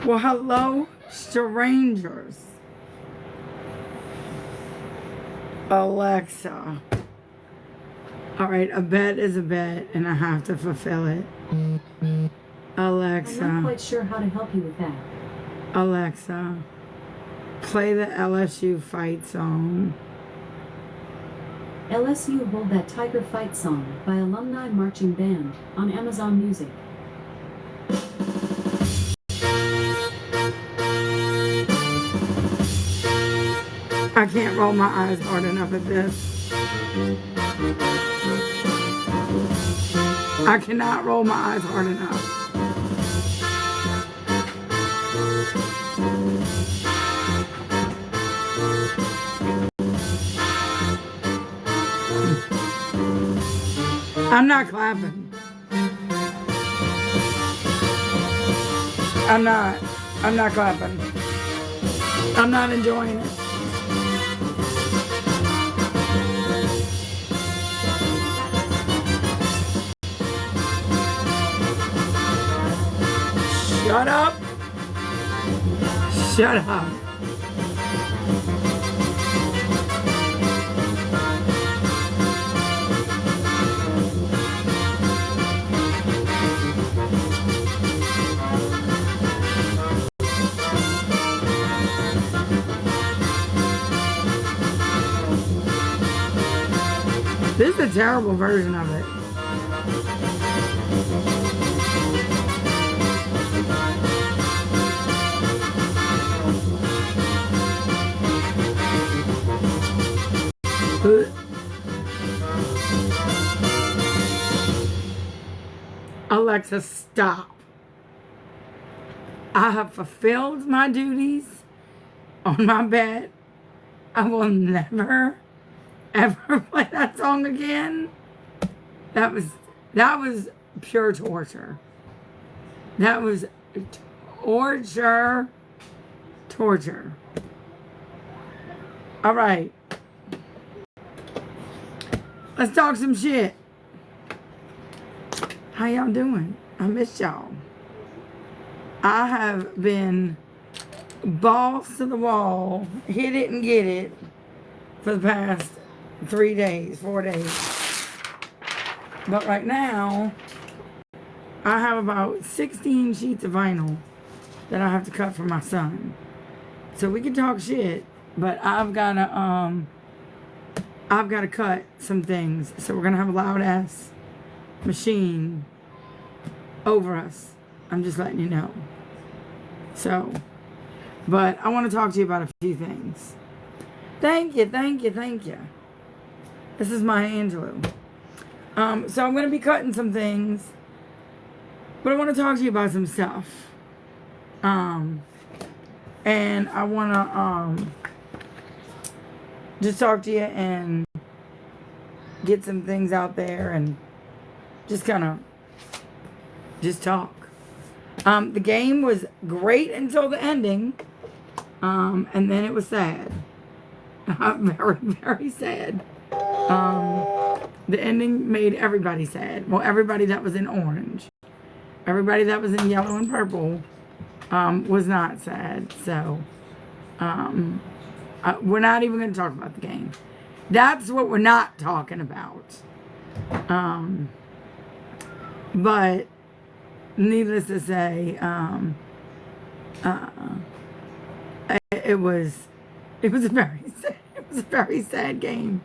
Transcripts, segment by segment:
Well, hello, strangers. Alexa. All right, a bet is a bet, and I have to fulfill it. Alexa. I'm not quite sure how to help you with that. Alexa, play the LSU fight song. LSU Hold That Tiger Fight Song by Alumni Marching Band on Amazon Music. I can't roll my eyes hard enough at this. I cannot roll my eyes hard enough. I'm not clapping. I'm not clapping. I'm not enjoying it. Shut up. Shut up. This is a terrible version of it. Alexa, stop. I have fulfilled my duties on my bed. I will never, ever play that song again. That was pure torture. That was torture. All right. Let's talk some shit. How y'all doing? I miss y'all. I have been balls to the wall, hit it and get it for the past 4 days. But right now, I have about 16 sheets of vinyl that I have to cut for my son. So we can talk shit, but I've gotta cut some things. So we're gonna have a loud ass machine over us. I'm just letting you know. So, but I want to talk to you about a few things. Thank you. This is Maya Angelou. So I'm going to be cutting some things, but I want to talk to you about some stuff. And I want to just talk to you and get some things out there and just kind of just talk. The game was great until the ending, and then it was sad. Very, very sad. The ending made everybody sad. Well, everybody that was in orange. Everybody that was in yellow and purple was not sad. So, we're not even going to talk about the game. That's what we're not talking about. But needless to say, it was a very sad game.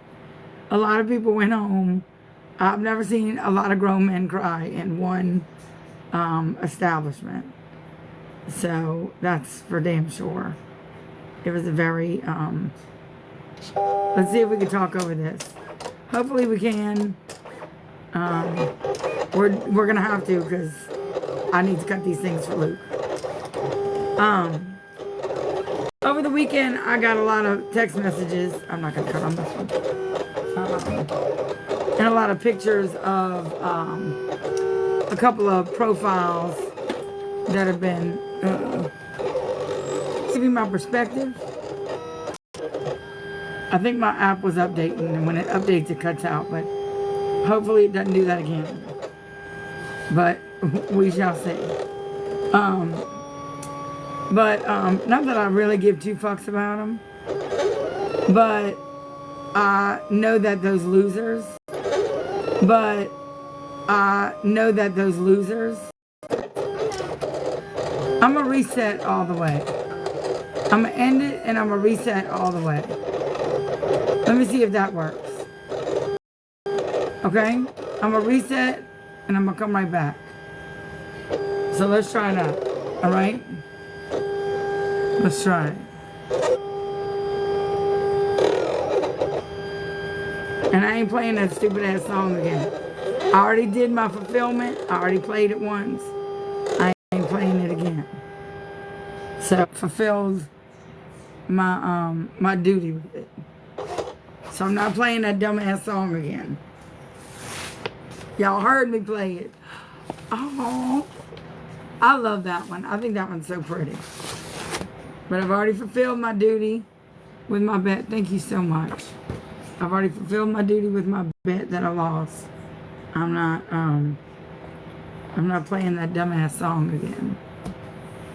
A lot of people went home. I've never seen a lot of grown men cry in one establishment. So that's for damn sure. It was a very let's see if we can talk over this. Hopefully we can. We're gonna have to, because I need to cut these things for Luke. Over the weekend, I got a lot of text messages. I'm not gonna cut on this one. And a lot of pictures of a couple of profiles that have been giving my perspective. I think my app was updating, and when it updates, it cuts out. But hopefully, it doesn't do that again. But we shall see. But not that I really give two fucks about them. But I know that those losers. But I know that those losers. I'm going to reset all the way. I'm going to end it and I'm going to reset all the way. Let me see if that works. Okay? I'm going to reset and I'm going to come right back. So let's try that. Alright? Let's try it. And I ain't playing that stupid ass song again. I already did my fulfillment. I already played it once. I ain't playing it again. So fulfilled my duty with it. So I'm not playing that dumbass song again. Y'all heard me play it. Oh, I love that one. I think that one's so pretty. But I've already fulfilled my duty with my bet. Thank you so much. I've already fulfilled my duty with my bet that I lost. I'm not playing that dumbass song again.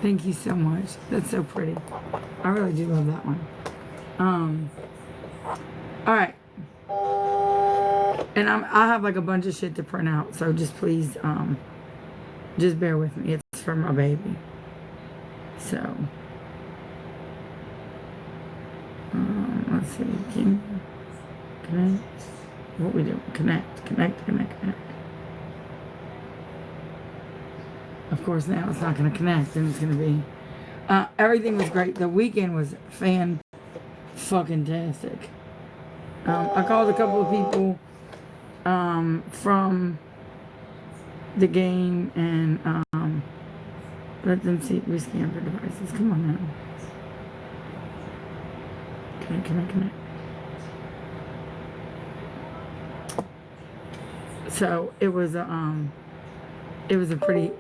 Thank you so much. That's so pretty. I really do love that one. All right. And I have like a bunch of shit to print out, so just please, just bear with me. It's for my baby. So, let's see. Connect. What we doing? Connect. Of course, now it's not going to connect, and it's going to be. Everything was great. The weekend was fan-fucking-tastic. I called a couple of people from the game and let them see. We scanned their devices. Come on now. Connect. So it was a great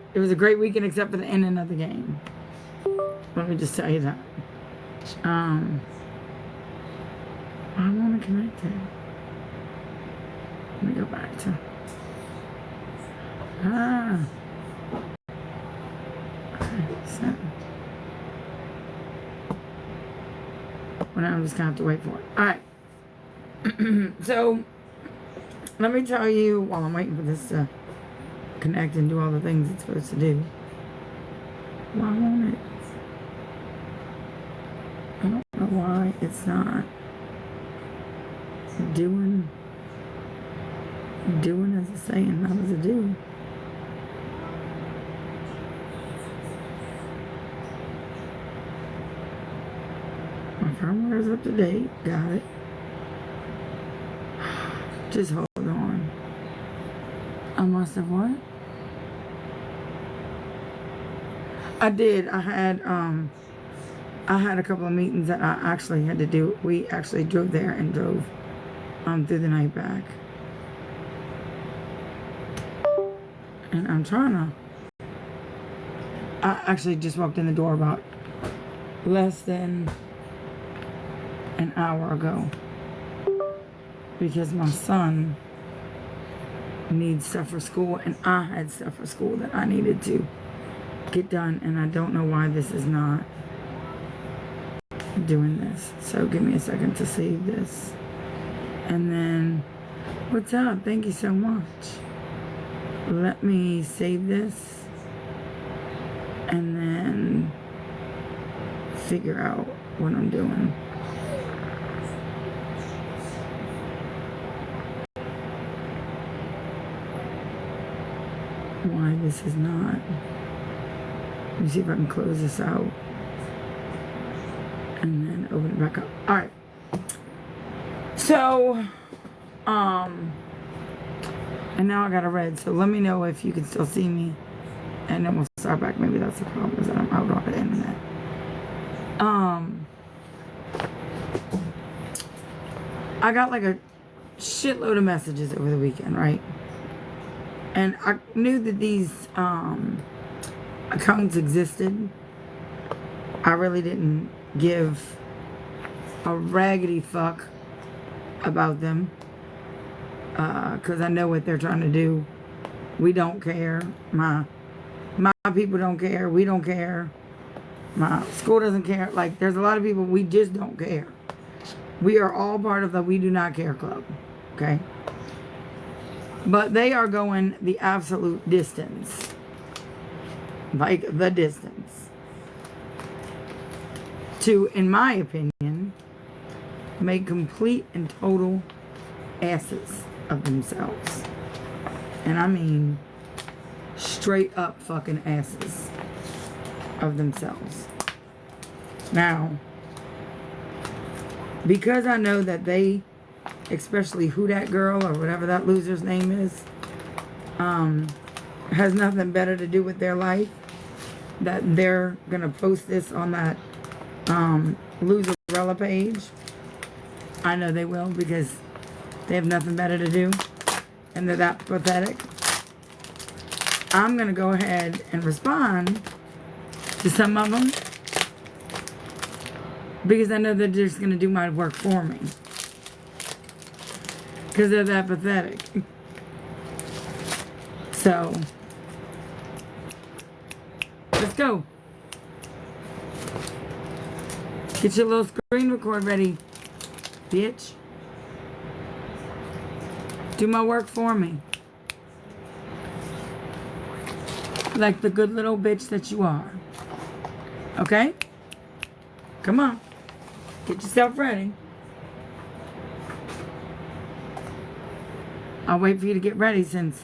weekend except for the ending of the game. Let me just tell you that. I want to connect it. Let me go back to. Okay, so. Well, now I'm just going to have to wait for it. Alright. So, let me tell you, while I'm waiting for this to connect and do all the things it's supposed to do. Why won't it? I don't know why it's not doing as it's saying. How does it do? My firmware is up to date. Got it. Just hold on. I must have what? I did. I had a couple of meetings that I actually had to do. We actually drove there and drove through the night back. And I'm trying to. I actually just walked in the door about less than an hour ago because my son needs stuff for school and I had stuff for school that I needed to get done, and I don't know why this is not doing this. So give me a second to save this. And then, what's up? Thank you so much. Let me save this and then figure out what I'm doing. Why this is not. Let me see if I can close this out and then open it back up. All right. So, and now I got a red. So let me know if you can still see me, and then we'll start back. Maybe that's the problem, is that I'm out on the internet. I got like a shitload of messages over the weekend, right? And I knew that these accounts existed. I really didn't give a raggedy fuck about them because I know what they're trying to do. We don't care. My people don't care. We don't care. My school doesn't care. Like, there's a lot of people, we just don't care. We are all part of the We Do Not Care Club. Okay? But they are going the absolute distance. Like, the distance. To, in my opinion, make complete and total asses of themselves. And I mean, straight up fucking asses of themselves. Now, because I know that they, especially Who Dat Girl or whatever that loser's name is, has nothing better to do with their life, that they're gonna post this on that Loserella page. I know they will, because they have nothing better to do and they're that pathetic. I'm gonna go ahead and respond to some of them, because I know they're just gonna do my work for me, because they're that pathetic. So let's go. Get your little screen record ready, bitch. Do my work for me. Like the good little bitch that you are. Okay? Come on. Get yourself ready. I'll wait for you to get ready, since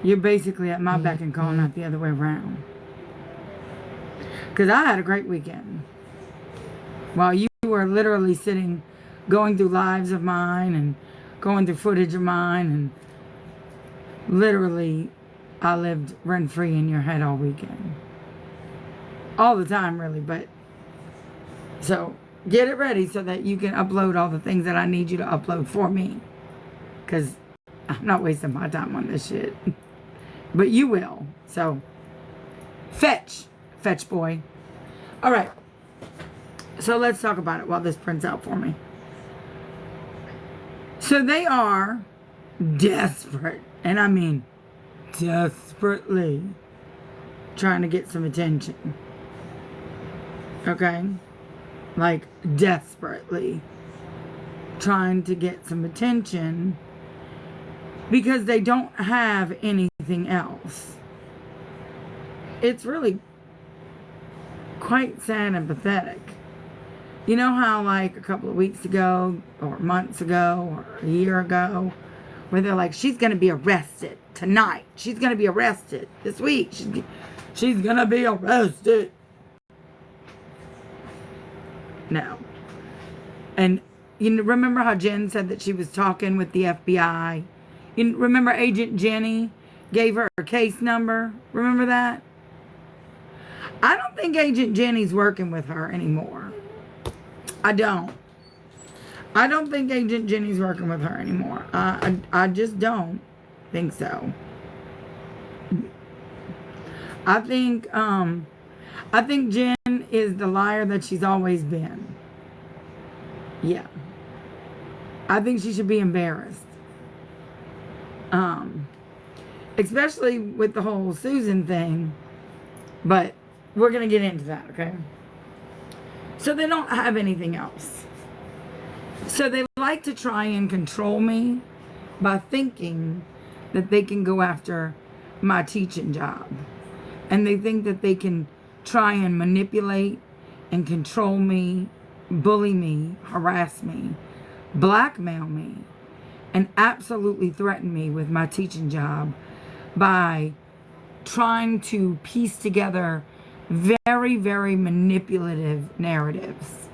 you're basically at my beck and call, not the other way around. Because I had a great weekend. While you were literally sitting, going through lives of mine and going through footage of mine, and literally I lived rent-free in your head all weekend. All the time, really, but so get it ready so that you can upload all the things that I need you to upload for me. Because I'm not wasting my time on this shit. But you will. So, fetch. Fetch, boy. All right. So let's talk about it while this prints out for me. So they are desperate, and I mean desperately, trying to get some attention. Okay? Like, desperately trying to get some attention, because they don't have anything else. It's really quite sad and pathetic. You know how, like, a couple of weeks ago, or months ago, or a year ago, where they're like, she's going to be arrested tonight. She's going to be arrested this week. She's going to be arrested. No. And you remember how Jen said that she was talking with the FBI? You remember Agent Jenny gave her a case number? Remember that? I don't think Agent Jenny's working with her anymore. I don't think Agent Jenny's working with her anymore. I just don't think so. I think Jen is the liar that she's always been. Yeah. I think she should be embarrassed. Especially with the whole Susan thing. But we're going to get into that, okay? So they don't have anything else. So they like to try and control me by thinking that they can go after my teaching job. And they think that they can try and manipulate and control me, bully me, harass me, blackmail me, and absolutely threaten me with my teaching job by trying to piece together very, very manipulative narratives.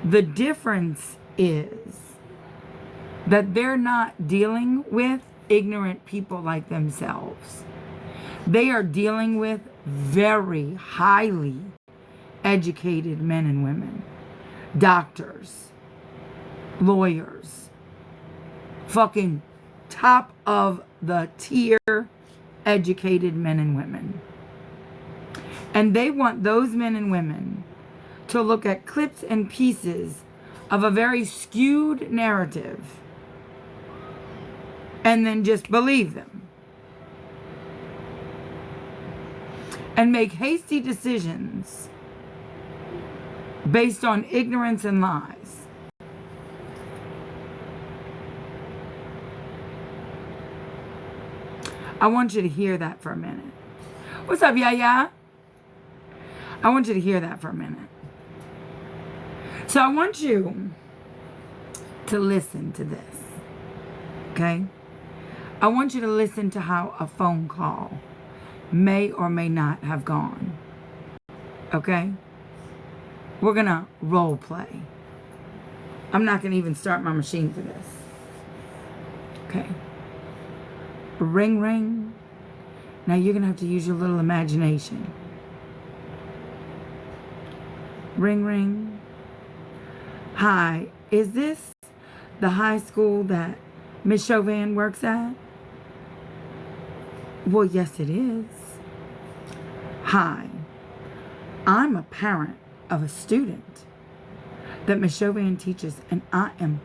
The difference is that they're not dealing with ignorant people like themselves. They are dealing with very highly educated men and women, doctors, lawyers, fucking top of the tier educated men and women. And they want those men and women to look at clips and pieces of a very skewed narrative and then just believe them. and make hasty decisions based on ignorance and lies. I want you to hear that for a minute. What's up, Yaya? I want you to hear that for a minute. So I want you to listen to this, okay? I want you to listen to how a phone call may or may not have gone, okay? We're gonna role play. I'm not gonna even start my machine for this, okay? Ring, ring. Now you're gonna have to use your little imagination. Ring, ring. Hi, is this the high school that Miss Chauvin works at? Well, yes, it is. Hi, I'm a parent of a student that Miss Chauvin teaches, and I am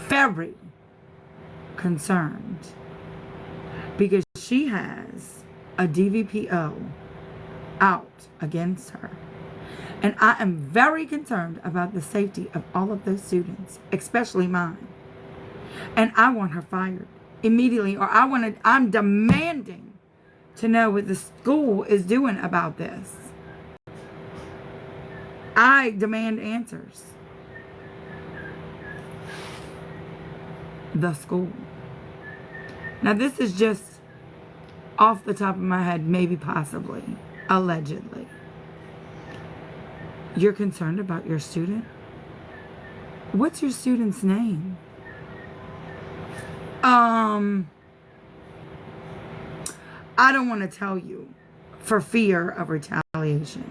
very concerned because she has a DVPO out against her. And I am very concerned about the safety of all of those students, especially mine. And I want her fired immediately, or I'm demanding to know what the school is doing about this. I demand answers. The school. Now this is just off the top of my head, maybe, possibly, allegedly. You're concerned about your student? What's your student's name? I don't want to tell you for fear of retaliation.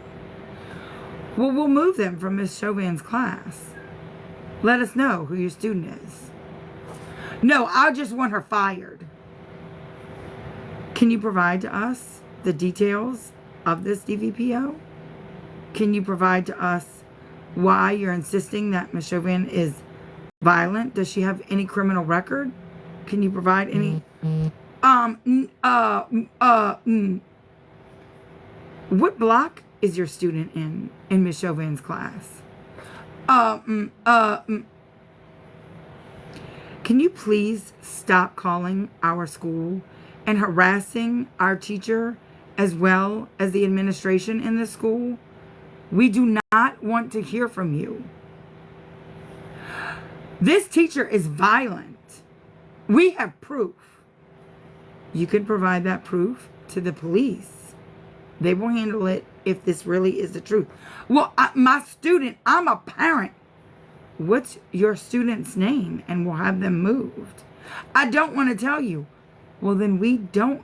Well, we'll move them from Miss Chauvin's class. Let us know who your student is. No, I just want her fired. Can you provide to us the details of this DVPO? Can you provide to us why you're insisting that Miss Chauvin is violent? Does she have any criminal record? Can you provide any? What block is your student in Miss Chauvin's class? Can you please stop calling our school and harassing our teacher as well as the administration in the school? We do not want to hear from you. This teacher is violent. We have proof. You can provide that proof to the police. They will handle it if this really is the truth. Well, my student, I'm a parent. What's your student's name? And we'll have them moved. I don't want to tell you. Well, then we don't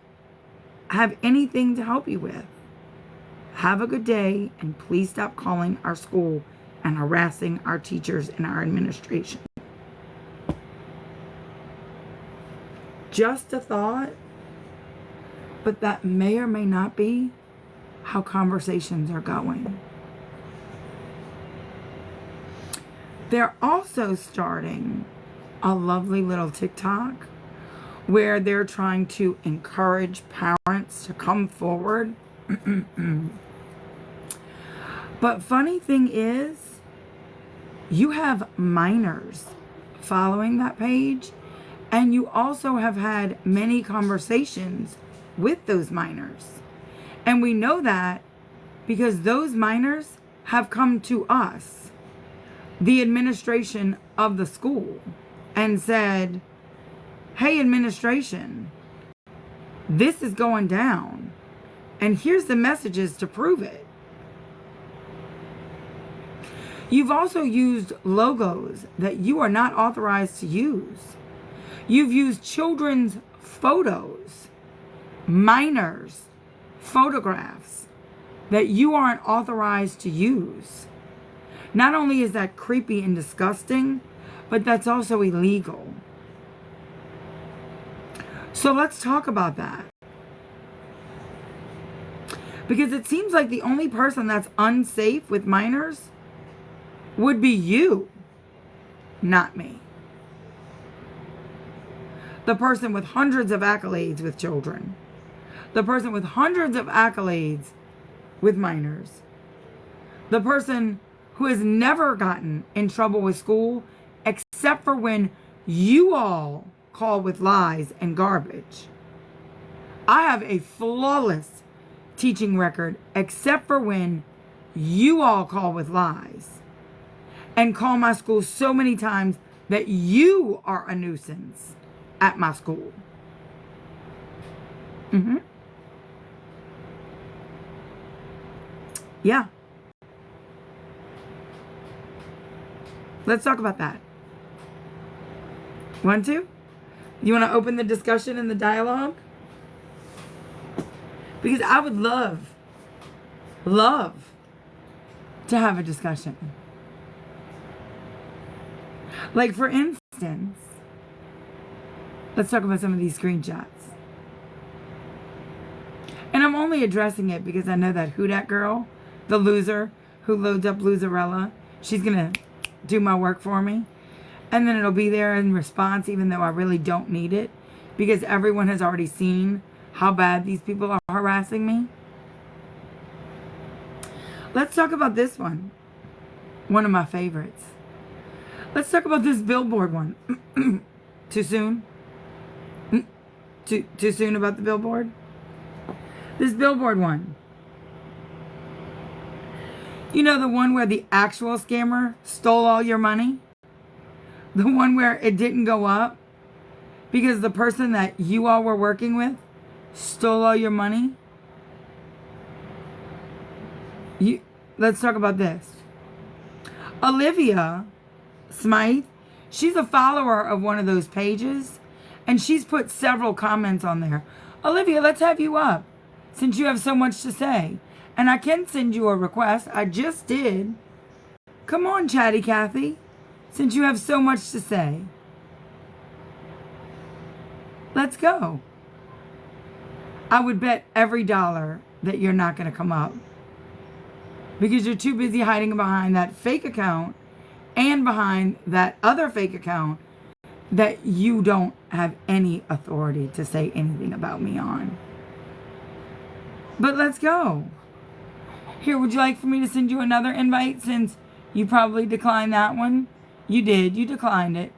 have anything to help you with. Have a good day, and please stop calling our school and harassing our teachers and our administration. Just a thought, but that may or may not be how conversations are going. They're also starting a lovely little TikTok where they're trying to encourage parents to come forward. But funny thing is, you have minors following that page, and you also have had many conversations with those minors. And we know that because those minors have come to us, the administration of the school, and said, hey, administration, this is going down, and here's the messages to prove it. You've also used logos that you are not authorized to use. You've used children's photos, minors' photographs that you aren't authorized to use. Not only is that creepy and disgusting, but that's also illegal. So let's talk about that. Because it seems like the only person that's unsafe with minors would be you, not me. The person with hundreds of accolades with children. The person with hundreds of accolades with minors. The person who has never gotten in trouble with school except for when you all call with lies and garbage. I have a flawless teaching record except for when you all call with lies and call my school so many times that you are a nuisance at my school. Yeah. Let's talk about that. Want to? You want to open the discussion and the dialogue? Because I would love to have a discussion. Like, for instance, let's talk about some of these screenshots. And I'm only addressing it because I know that who dat girl, the loser who loads up Loserella, she's going to do my work for me. And then it'll be there in response, even though I really don't need it, because everyone has already seen how bad these people are harassing me. Let's talk about this one. One of my favorites. Let's talk about this billboard one. Too soon? Too soon about the billboard? This billboard one. You know, the one where the actual scammer stole all your money? The one where it didn't go up because the person that you all were working with stole all your money? Let's talk about this. Olivia Smythe, she's a follower of one of those pages, and she's put several comments on there. Olivia, let's have you up, since you have so much to say. And I can send you a request. I just did. Come on, Chatty Cathy, since you have so much to say. Let's go. I would bet every dollar that you're not going to come up, because you're too busy hiding behind that fake account and behind that other fake account that you don't have any authority to say anything about me on. But let's go. Here, would you like for me to send you another invite, since you probably declined that one? You did. You declined it.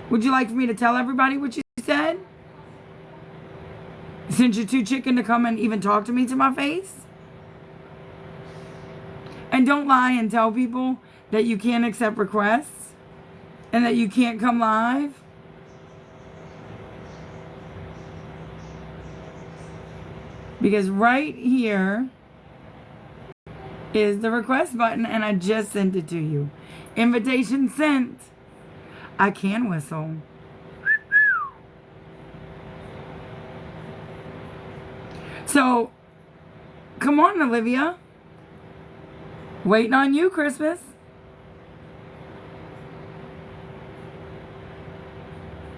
Would you like for me to tell everybody what you said? Since you're too chicken to come and even talk to me to my face? And don't lie and tell people that you can't accept requests and that you can't come live. Because right here is the request button, and I just sent it to you. Invitation sent. I can whistle. So, come on, Olivia. Waiting on you, Christmas.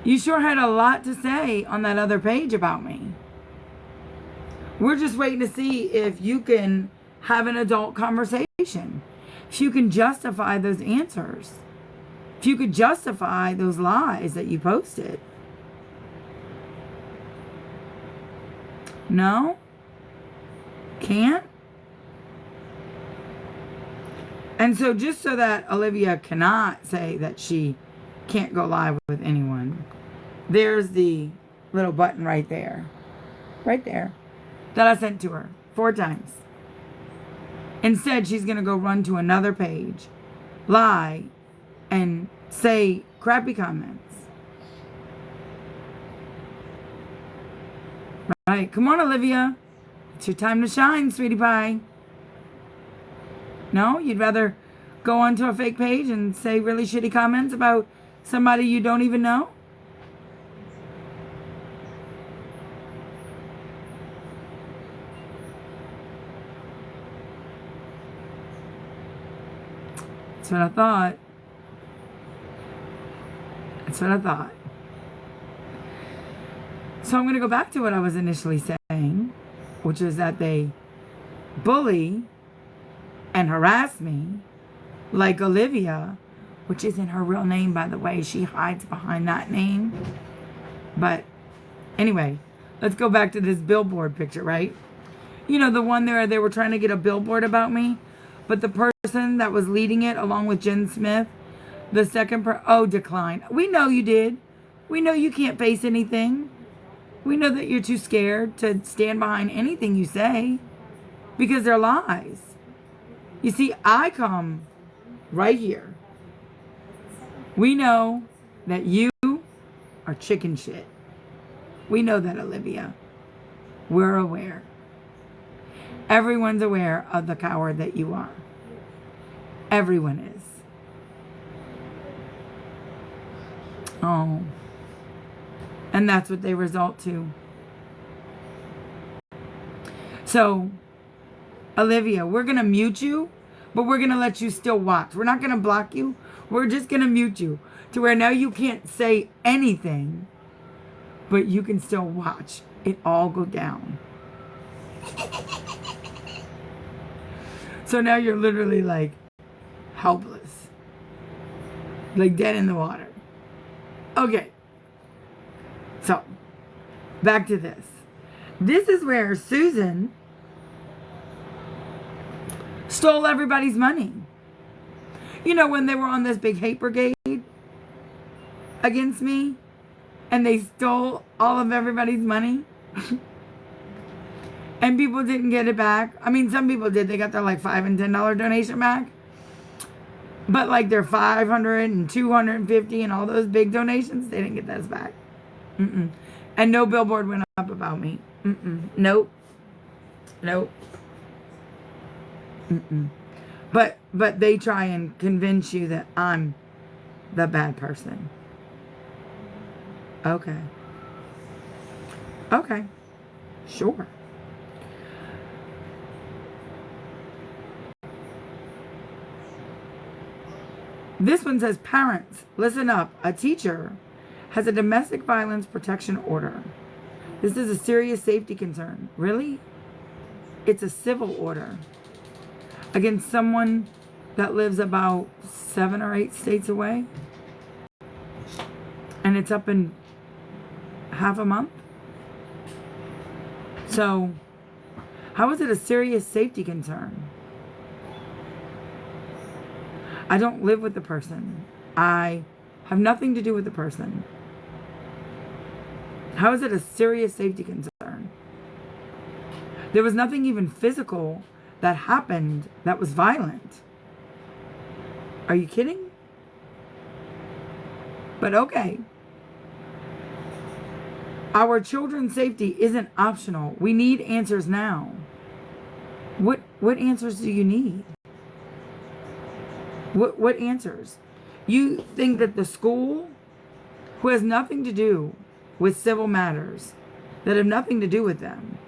You sure had a lot to say on that other page about me. We're just waiting to see if you can have an adult conversation. If you can justify those answers. If you could justify those lies that you posted. No? Can't? And so just so that Olivia cannot say that she can't go live with anyone, there's the little button right there. Right there. That I sent to her 4 times. Instead, she's going to go run to another page, lie, and say crappy comments. Right. Come on, Olivia. It's your time to shine, sweetie pie. No? You'd rather go onto a fake page and say really shitty comments about somebody you don't even know? That's what I thought. That's what I thought. So I'm going to go back to what I was initially saying, which is that they bully and harass me like Olivia, which isn't her real name, by the way. She hides behind that name. But anyway, let's go back to this billboard picture, right? You know, the one there, they were trying to get a billboard about me, but the person that was leading it, along with Jen Smith, the second declined. We know you did. We know you can't face anything. We know that you're too scared to stand behind anything you say because they're lies. You see, I come right here. We know that you are chicken shit. We know that, Olivia. We're aware. Everyone's aware of the coward that you are. Everyone is. Oh. And that's what they result to. So, Olivia, we're going to mute you, but we're going to let you still watch. We're not going to block you. We're just going to mute you to where now you can't say anything, but you can still watch it all go down. So now you're literally like helpless, like dead in the water. Okay. So, back to this. This is where Susan stole everybody's money. You know, when they were on this big hate brigade against me, and they stole all of everybody's money, and people didn't get it back. I mean, some people did. They got their like $5 and $10 donation back. But like their $500 and $250 and all those big donations, they didn't get those back. Mm-mm. And no billboard went up about me. Mm-mm. Nope. Nope. Mm-mm. But they try and convince you that I'm the bad person. Okay. Okay. Sure. This one says, parents, listen up. A teacher has a domestic violence protection order. This is a serious safety concern. Really? It's a civil order against someone that lives about 7 or 8 states away. And it's up in half a month. So, how is it a serious safety concern? I don't live with the person. I have nothing to do with the person. How is it a serious safety concern? There was nothing even physical that happened that was violent. Are you kidding? But okay. Our children's safety isn't optional. We need answers now. What answers do you need? What answers? You think that the school, who has nothing to do with civil matters, that have nothing to do with them,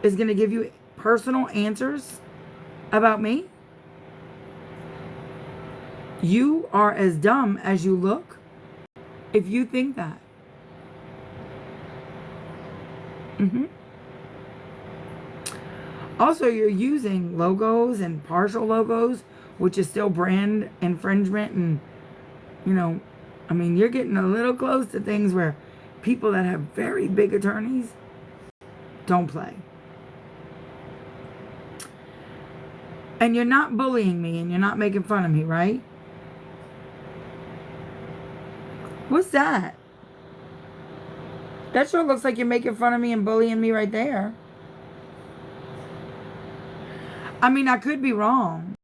is going to give you personal answers about me? You are as dumb as you look if you think that. Also, you're using logos and partial logos, which is still brand infringement. And, you know, I mean, you're getting a little close to things where people that have very big attorneys don't play. And you're not bullying me and you're not making fun of me, right? What's that? That sure looks like you're making fun of me and bullying me right there. I mean, I could be wrong.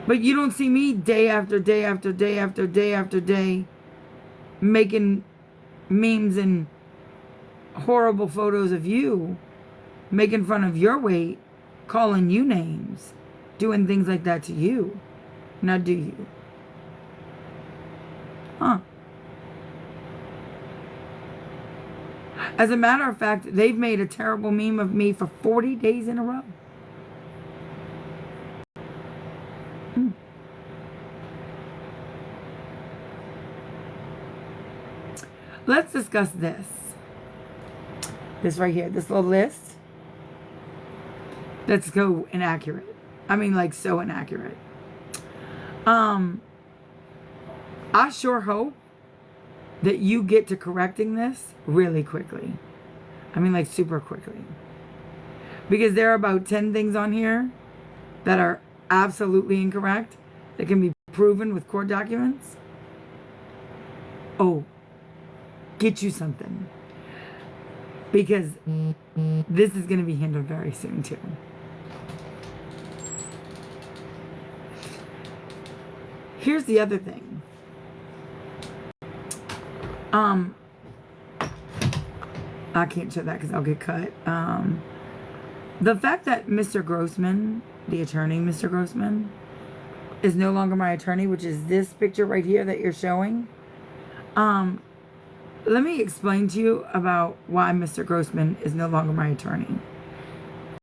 But you don't see me day after day after day after day after day making memes and horrible photos of you, making fun of your weight, calling you names, doing things like that to you. Now do you? Huh. As a matter of fact, they've made a terrible meme of me for 40 days in a row. Let's discuss this. This right here, this little list. That's so inaccurate. I mean, like, so inaccurate. I sure hope that you get to correcting this really quickly. I mean, like, super quickly. Because there are about 10 things on here that are absolutely incorrect that can be proven with court documents. Oh, get you something. Because this is going to be handled very soon, too. Here's the other thing. I can't show that because I'll get cut. The fact that Mr. Grossman, the attorney, Mr. Grossman, is no longer my attorney, which is this picture right here that you're showing. Let me explain to you about why Mr. Grossman is no longer my attorney.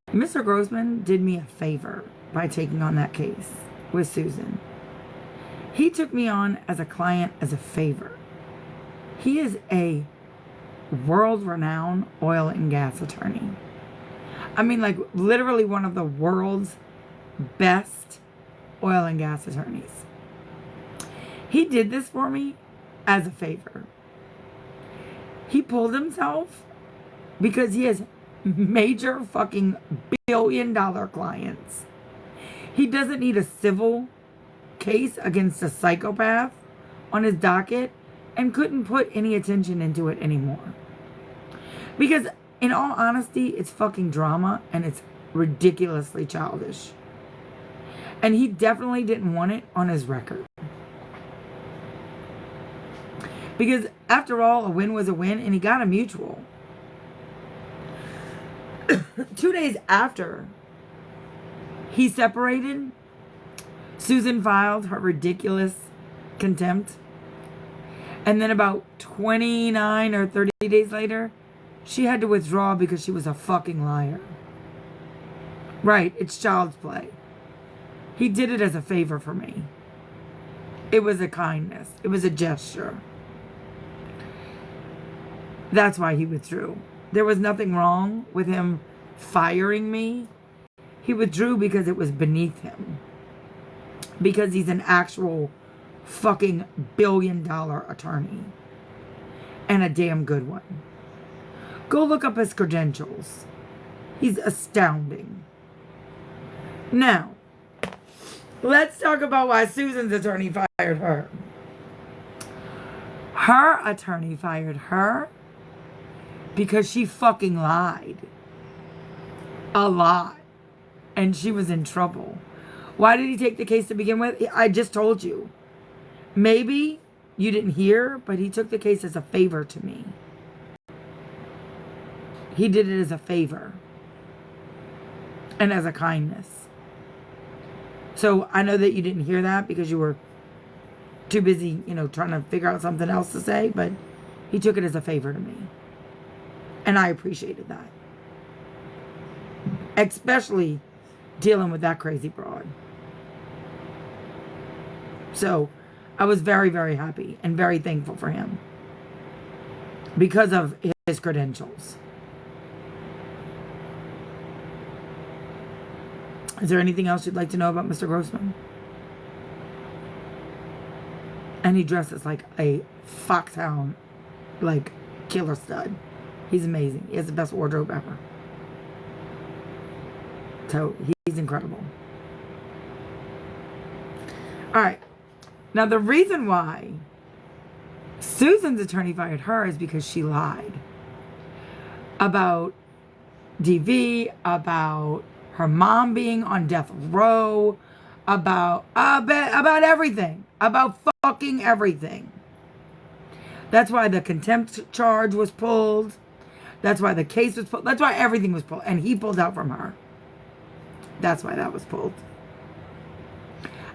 Mr. Grossman did me a favor by taking on that case with Susan. He took me on as a client as a favor. He is a world-renowned oil and gas attorney. I mean, like, literally one of the world's best oil and gas attorneys. He did this for me as a favor. He pulled himself because he has major fucking billion-dollar clients. He doesn't need a civil case against a psychopath on his docket and couldn't put any attention into it anymore. Because, in all honesty, it's fucking drama and it's ridiculously childish. And he definitely didn't want it on his record. Because, after all, a win was a win and he got a mutual. 2 days after he separated, Susan filed her ridiculous contempt. And then about 29 or 30 days later, she had to withdraw because she was a fucking liar. Right, it's child's play. He did it as a favor for me. It was a kindness. It was a gesture. That's why he withdrew. There was nothing wrong with him firing me. He withdrew because it was beneath him. Because he's an actual fucking billion-dollar attorney. And a damn good one. Go look up his credentials. He's astounding. Now, let's talk about why Susan's attorney fired her. Her attorney fired her because she fucking lied. A lot. And she was in trouble. Why did he take the case to begin with? I just told you. Maybe you didn't hear, but he took the case as a favor to me. He did it as a favor. And as a kindness. So I know that you didn't hear that because you were too busy, trying to figure out something else to say, but he took it as a favor to me. And I appreciated that. Especially dealing with that crazy broad. So I was very, very happy and very thankful for him because of his credentials. Is there anything else you'd like to know about Mr. Grossman? And he dresses like a foxhound, like killer stud. He's amazing. He has the best wardrobe ever. So he's incredible. All right. Now the reason why Susan's attorney fired her is because she lied about DV, about her mom being on death row, about everything, about fucking everything. That's why the contempt charge was pulled. That's why the case was pulled. That's why everything was pulled. And he pulled out from her. That's why that was pulled.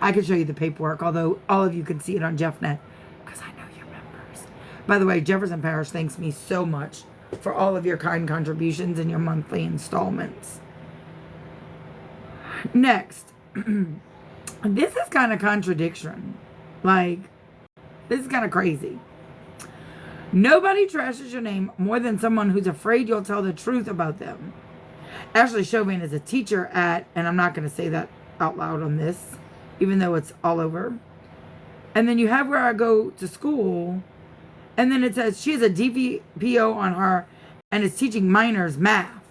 I can show you the paperwork, although all of you can see it on JeffNet, because I know you're members. By the way, Jefferson Parish thanks me so much for all of your kind contributions and your monthly installments. Next, this is kind of contradiction. Like, this is kind of crazy. Nobody trashes your name more than someone who's afraid you'll tell the truth about them. Ashley Chauvin is a teacher at, and I'm not going to say that out loud on this, even though it's all over. And then you have where I go to school, and then it says she has a DPO on her and is teaching minors math.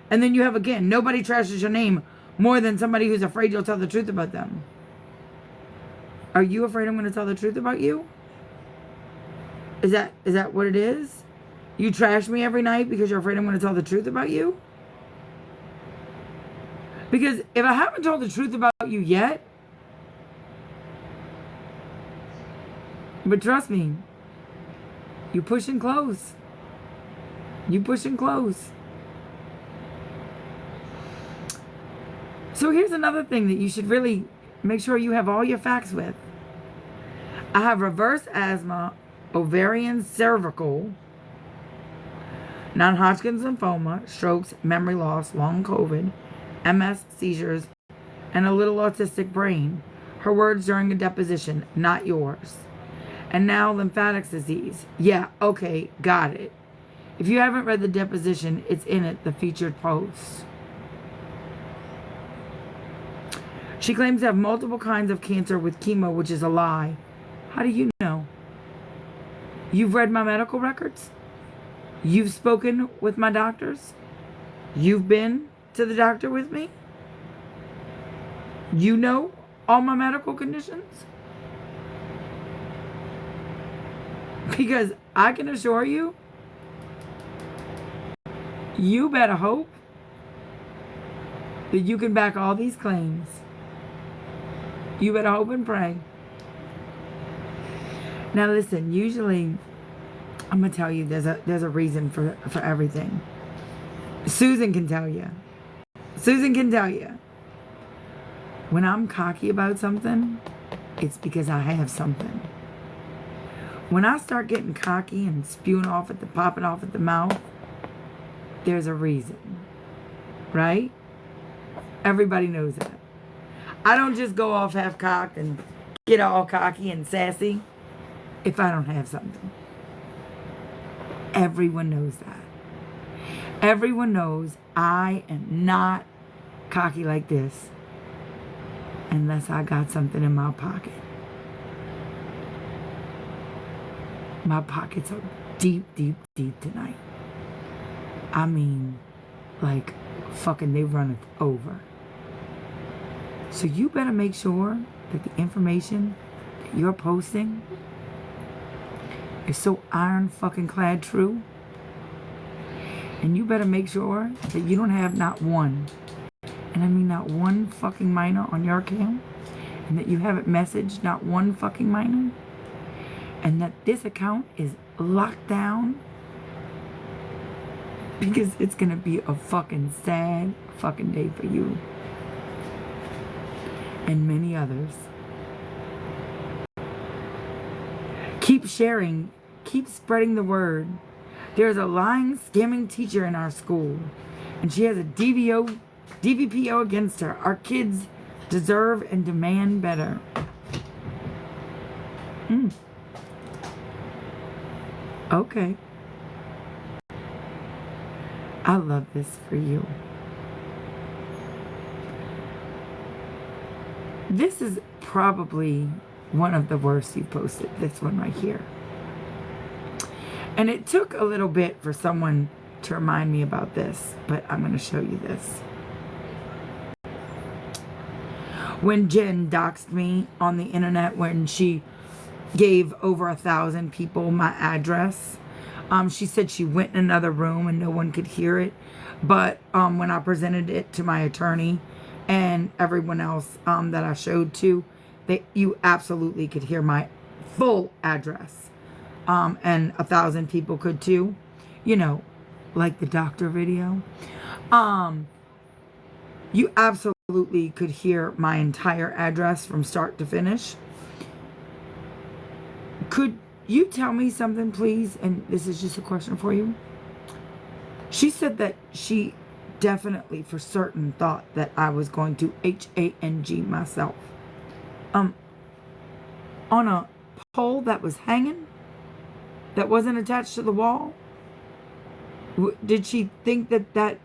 And then you have, again, nobody trashes your name more than somebody who's afraid you'll tell the truth about them. Are you afraid I'm going to tell the truth about you? Is that what it is? You trash me every night because you're afraid I'm going to tell the truth about you? Because if I haven't told the truth about you yet, but trust me, you're pushing close. You pushing close. So here's another thing that you should really make sure you have all your facts with. I have reverse asthma, ovarian, cervical, non-Hodgkin's lymphoma, strokes, memory loss, long COVID, MS, seizures, and a little autistic brain. Her words during a deposition, not yours. And now lymphatic disease. Yeah, okay, got it. If you haven't read the deposition, it's in it, the featured post. She claims to have multiple kinds of cancer with chemo, which is a lie. How do you know? You've read my medical records? You've spoken with my doctors? You've been to the doctor with me? You know all my medical conditions? Because I can assure you, you better hope that you can back all these claims. You better hope and pray. Now listen, usually I'm going to tell you there's a reason for everything. Susan can tell you. Susan can tell you. When I'm cocky about something, it's because I have something. When I start getting cocky and spewing off at the popping off at the mouth, there's a reason. Right? Everybody knows that. I don't just go off half cocked and get all cocky and sassy if I don't have something. Everyone knows that. Everyone knows I am not cocky like this unless I got something in my pocket. My pockets are deep, deep, deep tonight. I mean, like, fucking they run it over. So you better make sure that the information that you're posting is so iron fucking clad true. And you better make sure that you don't have not one, and I mean not one fucking minor on your account, and that you haven't messaged not one fucking minor, and that this account is locked down, because it's gonna be a fucking sad fucking day for you and many others. Keep sharing, keep spreading the word. There's a lying, scamming teacher in our school, and she has a DVPO against her. Our kids deserve and demand better. Okay. I love this for you. This is probably one of the worst you've posted. This one right here. And it took a little bit for someone to remind me about this, but I'm going to show you this. When Jen doxed me on the internet, when she gave over 1,000 people my address, she said she went in another room and no one could hear it. But when I presented it to my attorney and everyone else that I showed to, you absolutely could hear my full address. And 1,000 people could too. You know, like the doctor video. You absolutely could hear my entire address from start to finish. Could you tell me something, please? And this is just a question for you. She said that she definitely for certain thought that I was going to hang myself. On a pole that was hanging, that wasn't attached to the wall. Did she think that that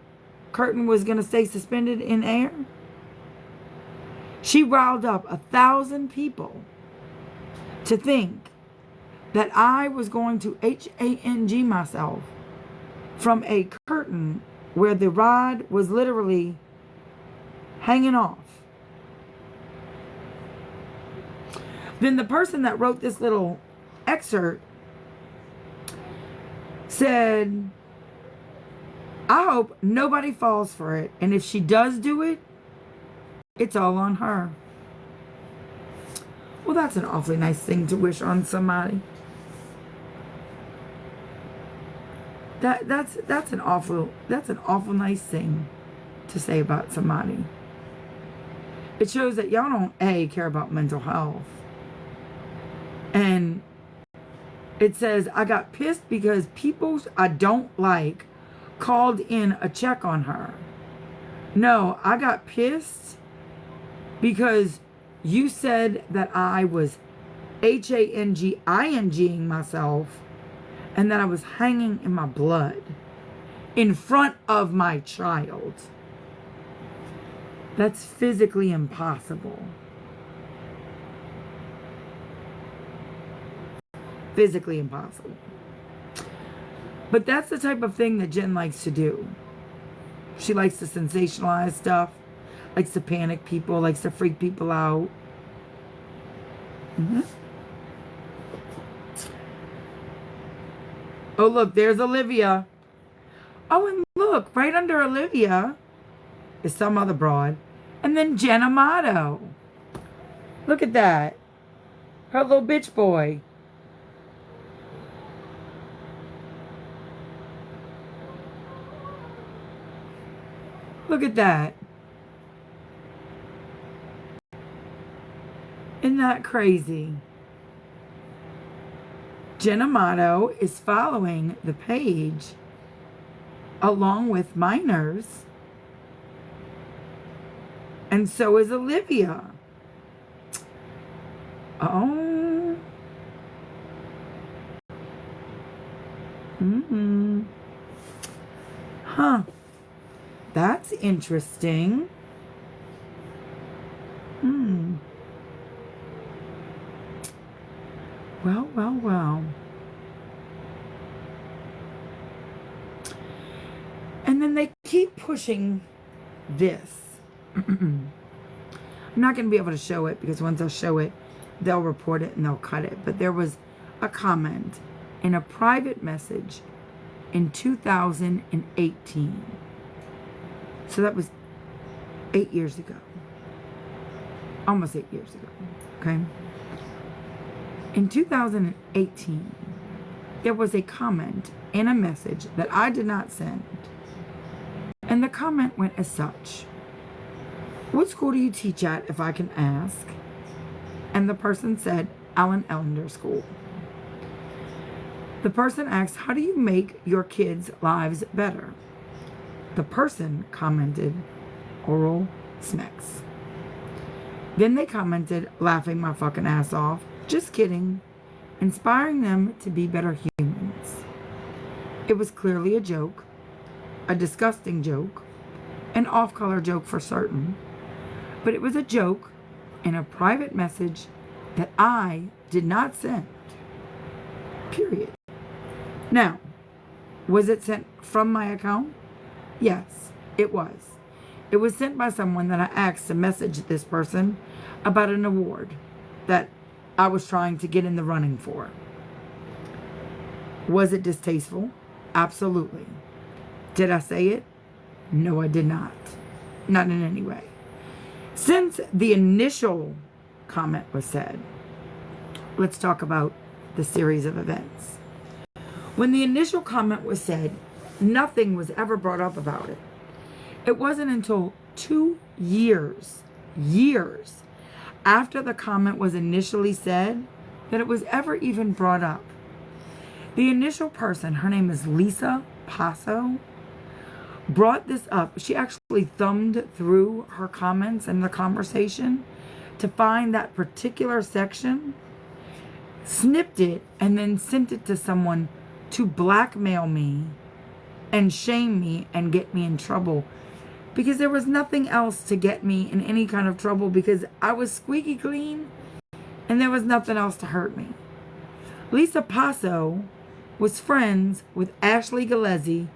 curtain was going to stay suspended in air? She riled up 1,000 people to think that I was going to hang myself from a curtain where the rod was literally hanging off. Then the person that wrote this little excerpt said, I hope nobody falls for it. And if she does do it, it's all on her. Well, that's an awfully nice thing to wish on somebody. That's an awful nice thing to say about somebody. It shows that y'all don't care about mental health. And it says, I got pissed because people I don't like called in a check on her. No, I got pissed because you said that I was HANGINGing myself and that I was hanging in my blood in front of my child. That's physically impossible. Physically impossible. But that's the type of thing that Jen likes to do. She likes to sensationalize stuff, likes to panic people, likes to freak people out. Mm-hmm. Oh, look, there's Olivia. Oh, and look, right under Olivia is some other broad. And then Jen Amato. Look at that. Her little bitch boy. Look at that. Isn't that crazy? Jen Amato is following the page along with minors. And so is Olivia. Oh. Mm-hmm. Huh. That's interesting. Well. And then they keep pushing this. I'm not going to be able to show it because once I show it, they'll report it and they'll cut it. But there was a comment in a private message in 2018. So that was 8 years ago. Almost 8 years ago. Okay? In 2018, there was a comment in a message that I did not send. And the comment went as such. What school do you teach at, if I can ask? And the person said, Allen Ellender School. The person asked, how do you make your kids' lives better? The person commented, oral smecks. Then they commented, laughing my fucking ass off, just kidding, inspiring them to be better humans. It was clearly a joke, a disgusting joke, an off-color joke for certain, but it was a joke in a private message that I did not send. Period. Now, was it sent from my account? Yes, it was. It was sent by someone that I asked to message this person about an award that I was trying to get in the running for. Was it distasteful? Absolutely. Did I say it? No, I did not. Not in any way. Since the initial comment was said, let's talk about the series of events. When the initial comment was said, nothing was ever brought up about it. It wasn't until 2 years after the comment was initially said that it was ever even brought up. The initial person, her name is Lisa Passo, brought this up. She actually thumbed through her comments and the conversation to find that particular section, snipped it, and then sent it to someone to blackmail me and shame me and get me in trouble. Because there was nothing else to get me in any kind of trouble because I was squeaky clean and there was nothing else to hurt me. Lisa Passo was friends with Ashley Gillespie,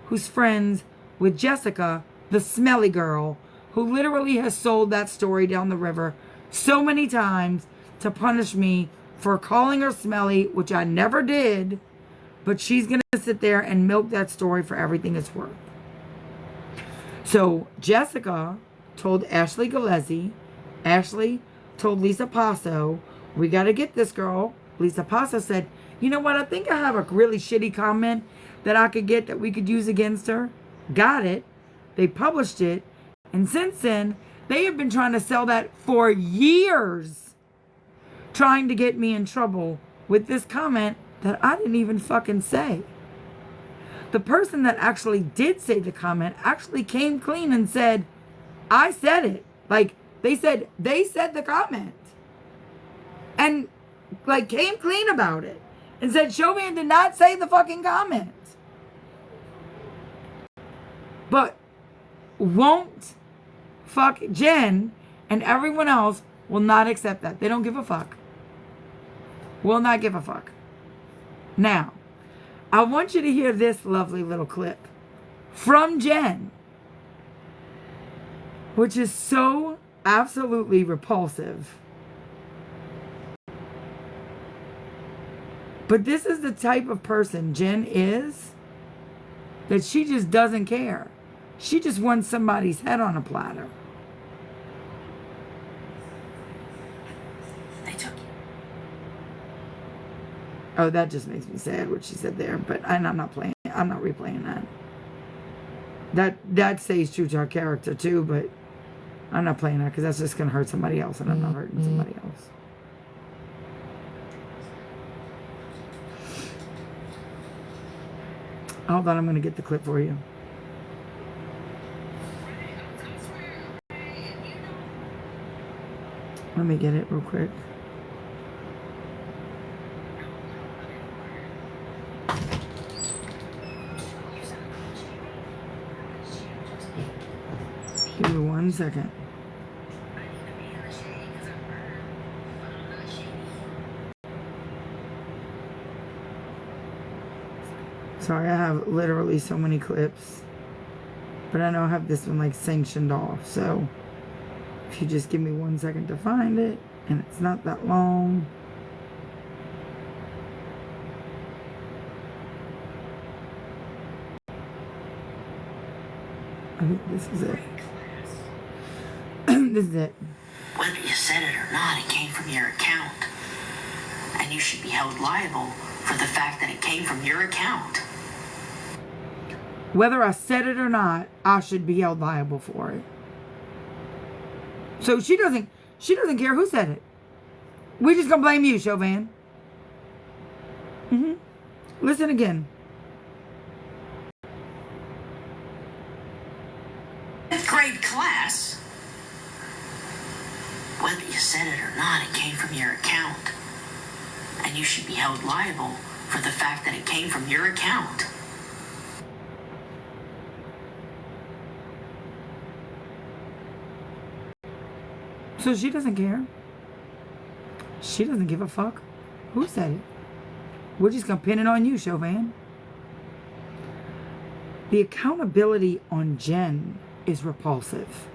who's friends with Jessica, the smelly girl, who literally has sold that story down the river so many times to punish me for calling her smelly, which I never did, but she's going to sit there and milk that story for everything it's worth. So Jessica told Ashley Gillespie, Ashley told Lisa Passo, we got to get this girl. Lisa Passo said, you know what, I think I have a really shitty comment that I could get that we could use against her. Got it. They published it. And since then, they have been trying to sell that for years. Trying to get me in trouble with this comment that I didn't even fucking say. The person that actually did say the comment actually came clean and said, I said it. Like, they said the comment. And, like, came clean about it. And said, Chauvin did not say the fucking comment. But won't fuck Jen, and everyone else will not accept that. They don't give a fuck. Will not give a fuck. Now, I want you to hear this lovely little clip from Jen, which is so absolutely repulsive. But this is the type of person Jen is, that she just doesn't care. She just wants somebody's head on a platter. They took you. Oh, that just makes me sad what she said there. But I'm not playing. I'm not replaying that. That stays true to her character too. But I'm not playing that because that's just gonna hurt somebody else, and I'm not hurting somebody else. Hold on, I'm gonna get the clip for you. Let me get it real quick. Give me 1 second. Sorry, I have literally so many clips. But I know I have this one like sanctioned off, so if you just give me 1 second to find it, and it's not that long. I think this is it. This is it. Whether you said it or not, it came from your account. And you should be held liable for the fact that it came from your account. Whether I said it or not, I should be held liable for it. So she doesn't care who said it. We're just gonna blame you, Chauvin. Listen again. Fifth grade class. Whether you said it or not, it came from your account. And you should be held liable for the fact that it came from your account. So she doesn't care. She doesn't give a fuck who said it. We're just gonna pin it on you, Chauvin. The accountability on Jen is repulsive.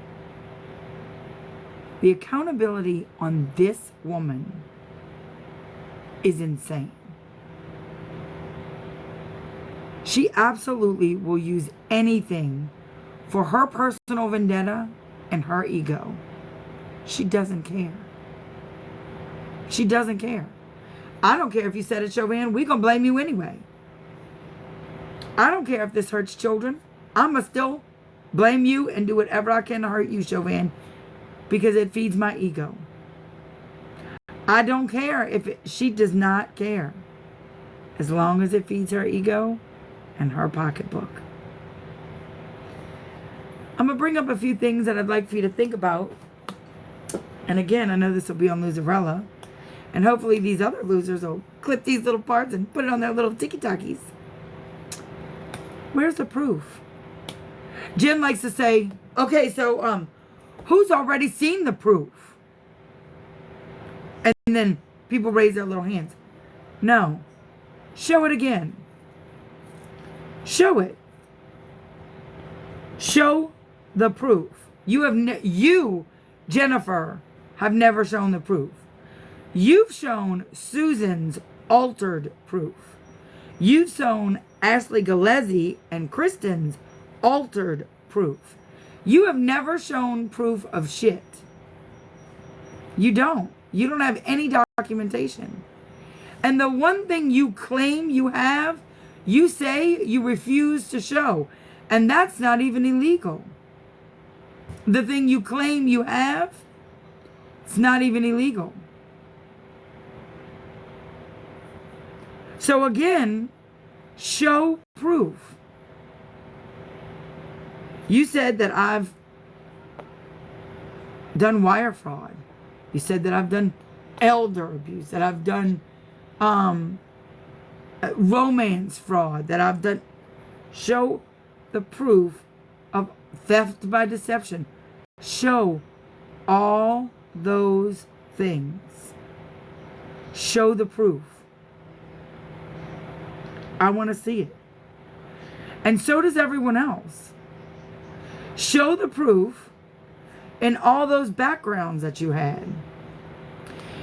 The accountability on this woman is insane. She absolutely will use anything for her personal vendetta and her ego. She doesn't care. She doesn't care. I don't care if you said it, Chauvin. We gonna blame you anyway. I don't care if this hurts children. I'ma still blame you and do whatever I can to hurt you, Chauvin, because it feeds my ego. I don't care if she does not care, as long as it feeds her ego and her pocketbook. I'm gonna bring up a few things that I'd like for you to think about. And again, I know this will be on Loserella. And hopefully these other losers will clip these little parts and put it on their little tiki-takis. Where's the proof? Jen likes to say, okay, so who's already seen the proof? And then people raise their little hands. No. Show it again. Show it. Show the proof. You, Jennifer, have never shown the proof. You've shown Susan's altered proof. You've shown Ashley Gillespie and Kristen's altered proof. You have never shown proof of shit. You don't. You don't have any documentation. And the one thing you claim you have, you say you refuse to show. And that's not even illegal. The thing you claim you have, it's not even illegal. So again, show proof. You said that I've done wire fraud. You said that I've done elder abuse, that I've done romance fraud, that I've done. Show the proof of theft by deception. Show all those things. Show the proof. I want to see it. And so does everyone else. Show the proof in all those backgrounds that you had.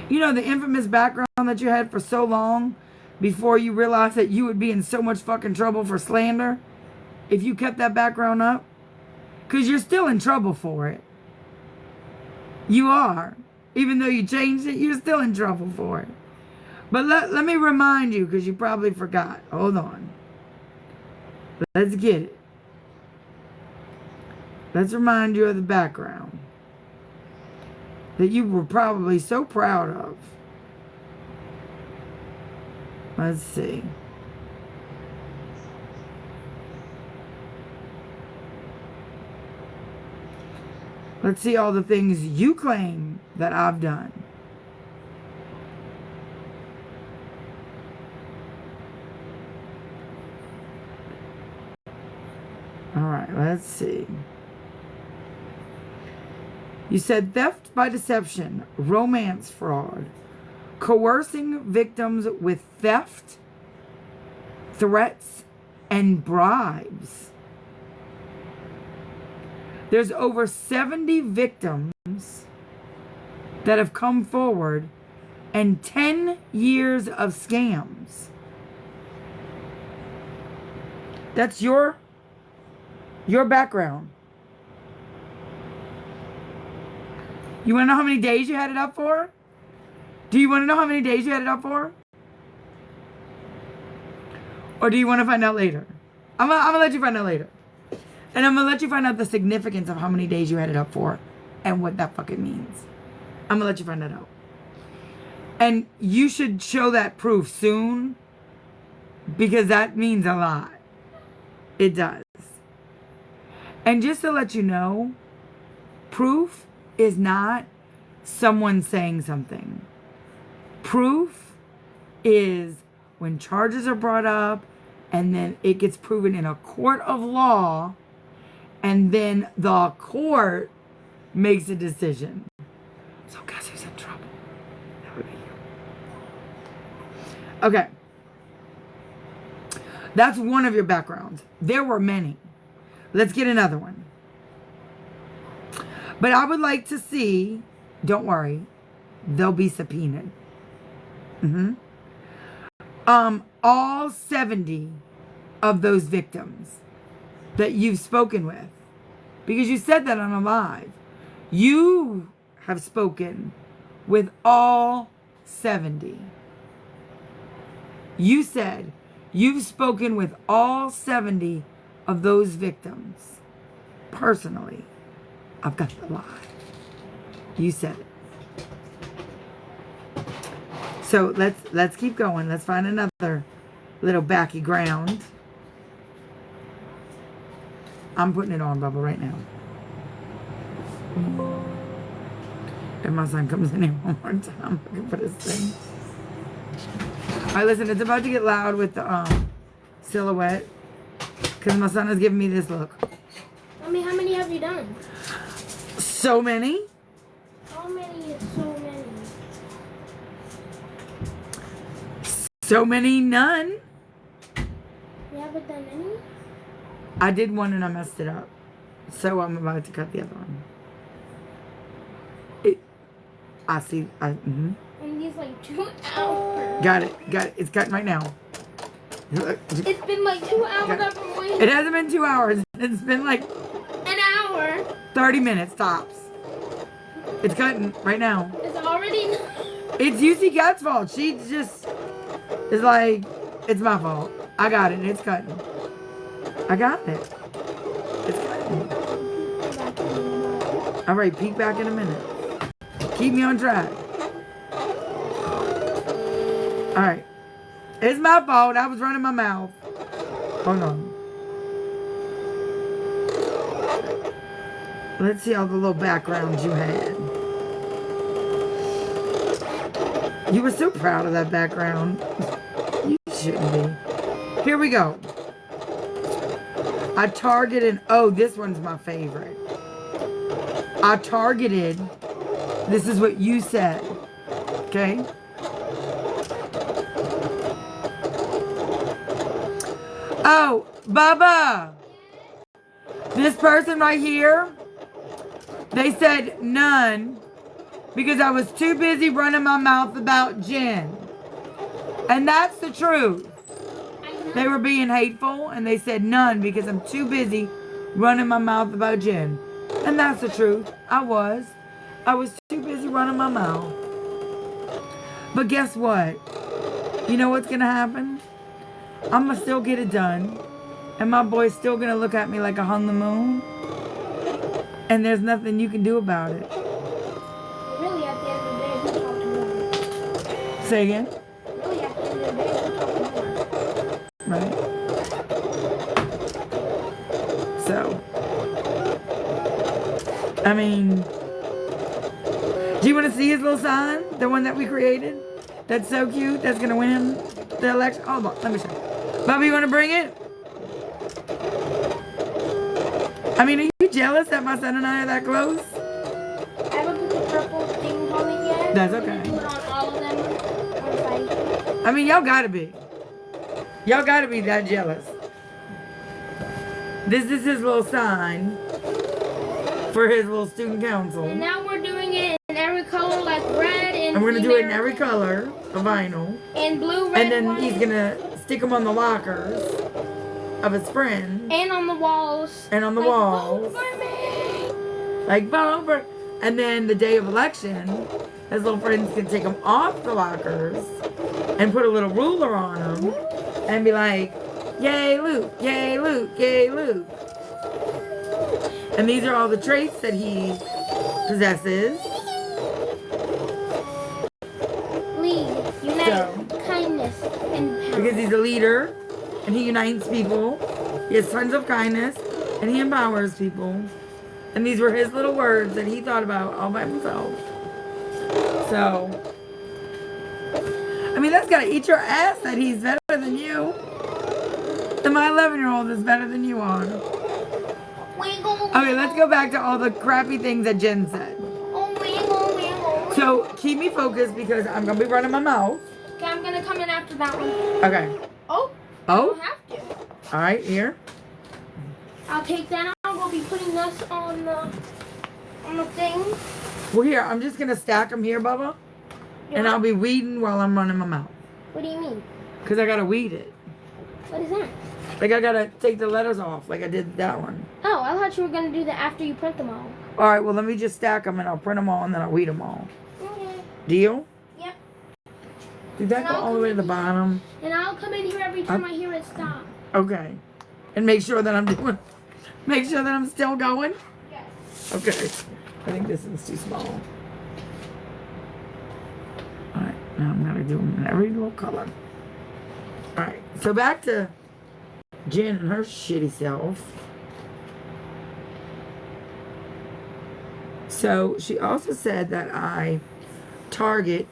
You know, the infamous background that you had for so long before you realized that you would be in so much fucking trouble for slander if you kept that background up. Because you're still in trouble for it. You are. Even though you changed it, you're still in trouble for it. But let me remind you, because you probably forgot. Hold on. Let's get it. Let's remind you of the background that you were probably so proud of. Let's see. Let's see all the things you claim that I've done. All right, let's see. You said theft by deception, romance fraud, coercing victims with theft, threats, and bribes. There's over 70 victims that have come forward and 10 years of scams. That's your background. You want to know how many days you had it up for? Do you want to know how many days you had it up for? Or do you want to find out later? I'm gonna let you find out later. And I'm going to let you find out the significance of how many days you had it up for and what that fucking means. I'm going to let you find that out. And you should show that proof soon because that means a lot. It does. And just to let you know, proof is not someone saying something. Proof is when charges are brought up and then it gets proven in a court of law. And then the court makes a decision. So guess who's in trouble? That would be you. Okay. That's one of your backgrounds. There were many. Let's get another one. But I would like to see, don't worry, they'll be subpoenaed. All 70 of those victims that you've spoken with, because you said that on a live. You have spoken with all 70. You said you've spoken with all 70 of those victims personally. I've got the lie. You said it. So let's keep going. Let's find another little backy ground. I'm putting it on, Bubba, right now. If my son comes in here one more time, I can put his thing. All right, listen, it's about to get loud with the silhouette because my son is giving me this look. Mommy, how many have you done? So many. How many is so many? So many, none. You haven't done any? I did one and I messed it up. So I'm about to cut the other one. I see. And these like 2 hours. Got it. It's cutting right now. Look, It's been like 2 hours I've been waiting. it hasn't been 2 hours. It's been like An hour. 30 minutes tops. It's cutting right now. It's already. It's UC Cat's fault. She just is like, it's my fault. I got it. It's cutting. I got it. It's cutting. All right, peek back in a minute. Keep me on track. All right. It's my fault. I was running my mouth. Hold on. Let's see all the little backgrounds you had. You were so proud of that background. You shouldn't be. Here we go. I targeted, oh, this one's my favorite. I targeted, this is what you said, okay? Oh, Bubba, this person right here, they said none because I was too busy running my mouth about Jen. And that's the truth. They were being hateful and they said none because I'm too busy running my mouth about Jen. And that's the truth. I was too busy running my mouth. But guess what? You know what's going to happen? I'm going to still get it done. And my boy's still going to look at me like I hung the moon. And there's nothing you can do about it. Really, at the end of the day, we talk to more. Say again? Really, at the end of the day, we talk to more. Right? So, I mean, do you want to see his little sign? The one that we created? That's so cute. That's going to win him the election. Hold on. Let me show you. Bobby, you want to bring it? I mean, are you jealous that my son and I are that close? I haven't put the purple thing on it yet. That's I'm gonna okay. do it on all of them. Once I mean, y'all gotta be. Y'all gotta be that jealous. This is his little sign for his little student council. And now we're doing it in every color, like red and. And we're gonna do it in every color of vinyl. And blue, red, And then white. he's gonna stick them on the lockers of his friends. And on the walls. And on the like, walls. Vote for me! Like, vote for. And then the day of election, his little friends can take them off the lockers and put a little ruler on them and be like, yay Luke, yay Luke, yay Luke. And these are all the traits that he possesses. Lead, unite, kindness, and power. Because he's a leader and he unites people. He has tons of kindness and he empowers people. And these were his little words that he thought about all by himself. So, I mean, that's gotta eat your ass that he's better than you. And my 11-year-old is better than you are. Okay, let's go back to all the crappy things that Jen said. So, keep me focused because I'm gonna be running my mouth. Okay, I'm gonna come in after that one. Okay. Oh? I Oh? don't have to. Alright, here. I'll take that out. We'll be putting this on the thing. Well, here, I'm just gonna stack them here, Bubba. And I'll be weeding while I'm running my mouth. What do you mean? Because I gotta weed it. What is that? Like, I gotta take the letters off, like I did that one. Oh, I thought you were gonna do that after you print them all. Alright, well, let me just stack them and I'll print them all and then I'll weed them all. Okay. Deal? Yep. Did that go all the way to the bottom? And I'll come in here every time I hear it stop. Okay. And make sure that I'm doing, make sure that I'm still going? Yes. Okay. I think this is too small. Alright, now I'm gonna do them in every little color. Alright, so back to Jen and her shitty self. So she also said that I target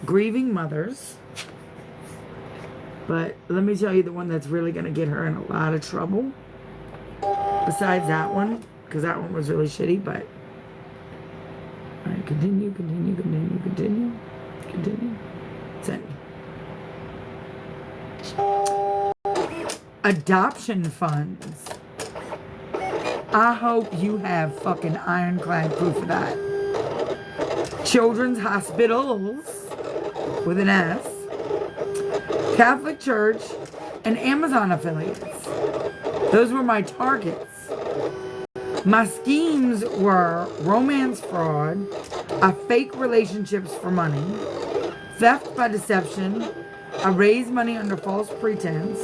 grieving mothers. But let me tell you the one that's really going to get her in a lot of trouble. Besides that one, because that one was really shitty, but... Alright, continue. Send. Adoption funds. I hope you have fucking ironclad proof of that. Children's hospitals, with an S, Catholic Church, and Amazon affiliates. Those were my targets. My schemes were romance fraud, fake relationships for money, theft by deception, raise money under false pretense,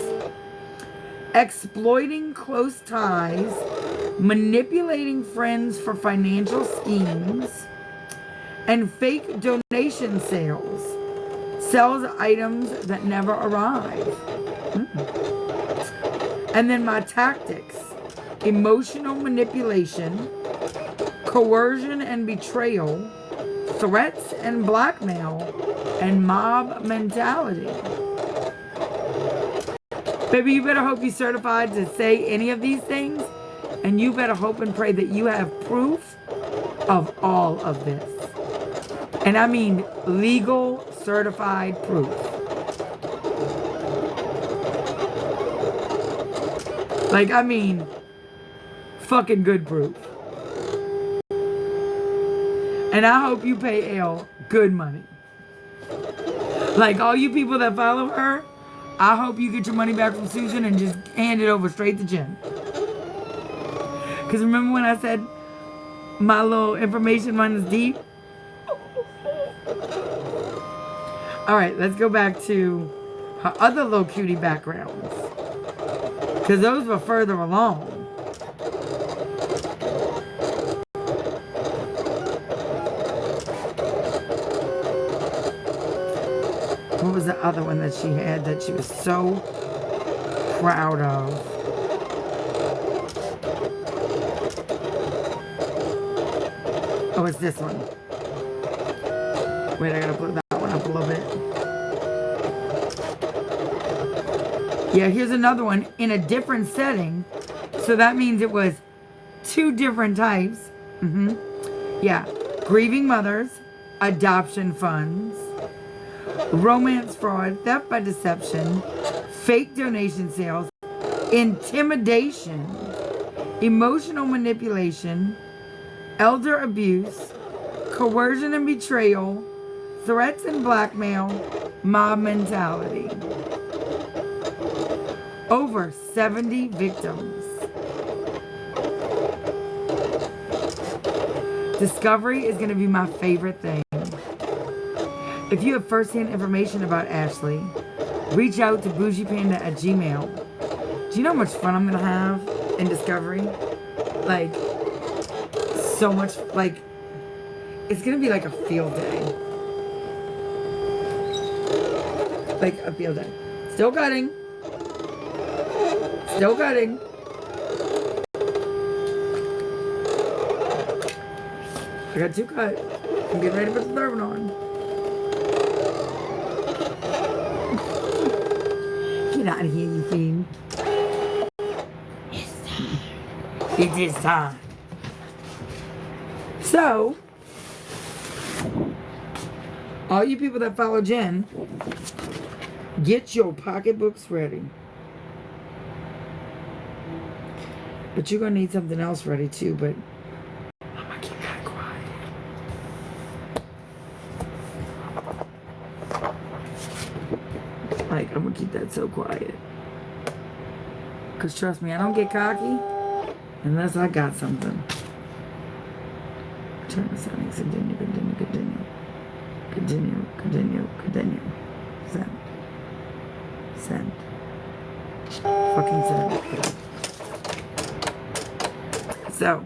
exploiting close ties, manipulating friends for financial schemes, and fake donation sales. Sells items that never arrive. And then my tactics: emotional manipulation, coercion and betrayal, threats and blackmail, and mob mentality. Baby, you better hope you're certified to say any of these things, and you better hope and pray that you have proof of all of this. And I mean legal certified proof. Like, I mean fucking good proof. And I hope you pay Elle good money. Like, all you people that follow her, I hope you get your money back from Susan and just hand it over straight to Jen. Because remember when I said my little information runs deep? Alright, let's go back to her other little cutie backgrounds. Because those were further along. What was the other one that she had that she was so proud of? Oh, it's this one. Wait, I gotta put that one up a little bit. Yeah, here's another one in a different setting. So that means it was 2 different types. Yeah, grieving mothers, adoption funds, romance fraud, theft by deception, fake donation sales, intimidation, emotional manipulation, elder abuse, coercion and betrayal, threats and blackmail, mob mentality. Over 70 victims. Discovery is going to be my favorite thing. If you have first-hand information about Ashley, reach out to bougiepanda@gmail.com. Do you know how much fun I'm going to have in Discovery? Like, so much, like, it's going to be like a field day. Like a field day. Still cutting. Still cutting. I got 2 cut. I'm getting ready to put the 3rd one on. Get out of here, you fiend. It's time. It is time. So, all you people that follow Jen, get your pocketbooks ready. But you're going to need something else ready too, but I'm going to keep that quiet. Like, I'm going to keep that so quiet. Because trust me, I don't get cocky unless I got something. Turn the settings. Continue, continue, continue. Continue, continue, continue. Send. Send. Fucking send. So.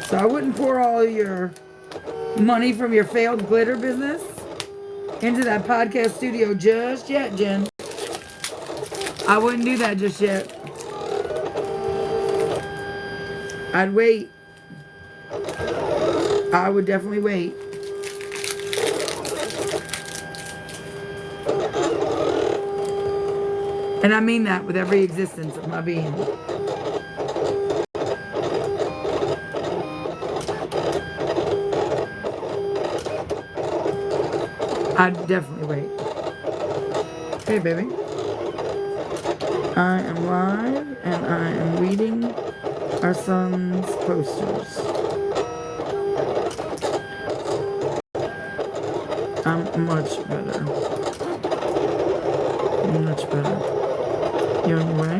So I wouldn't pour all your money from your failed glitter business into that podcast studio just yet, Jen. I wouldn't do that just yet. I'd wait. I would definitely wait. And I mean that with every existence of my being. I'd definitely wait. Hey, baby. I am live and I am reading our son's posters. I'm much better. Much better. You on your way?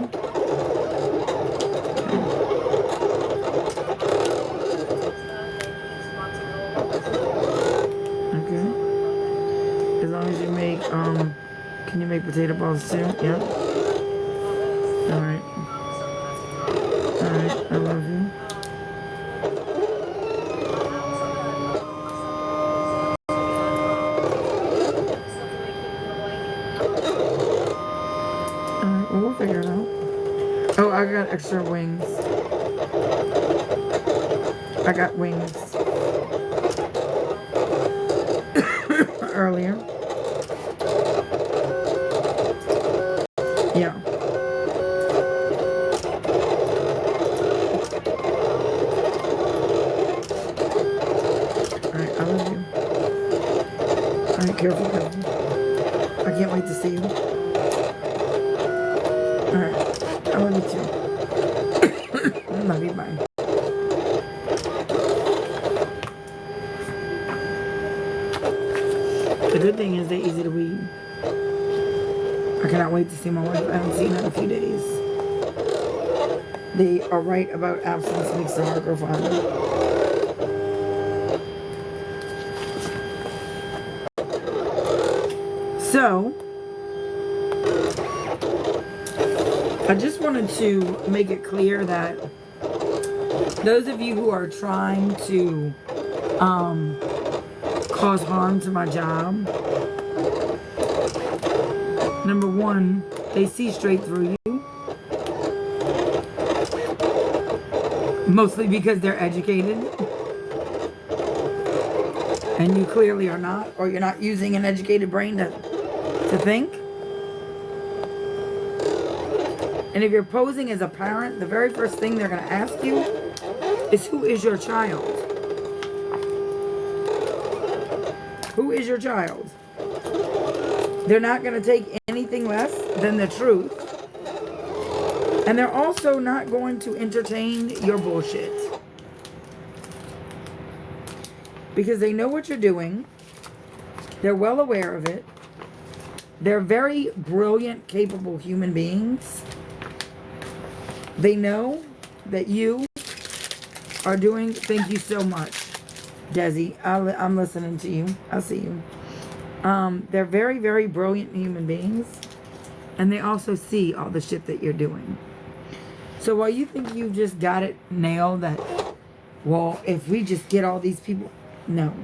Okay. As long as you make, can you make potato balls too? Yeah. Alright. Alright, I love you. Alright, well, we'll figure it out. Oh, I got extra wings. I got wings. Earlier. Yeah. Alright, I love you. Alright, careful, careful. I can't wait to see you. Alright, I love you too. I love you, bye. The good thing is they're easy to weed. I cannot wait to see my wife. I haven't seen her in a few days. They are right about absence makes the heart grow fonder. So, I just wanted to make it clear that those of you who are trying to cause harm to my job, number one, they see straight through you. Mostly because they're educated. And you clearly are not, or you're not using an educated brain to think. And if you're posing as a parent, the very first thing they're going to ask you is, who is your child? Who is your child? They're not going to take anything less than the truth. And they're also not going to entertain your bullshit. Because they know what you're doing. They're well aware of it. They're very brilliant, capable human beings. They know that you are doing... Thank you so much, Desi. I'm listening to you. I'll see you. They're very, very brilliant human beings. And they also see all the shit that you're doing. So while you think you just got it nailed that, well, if we just get all these people... No.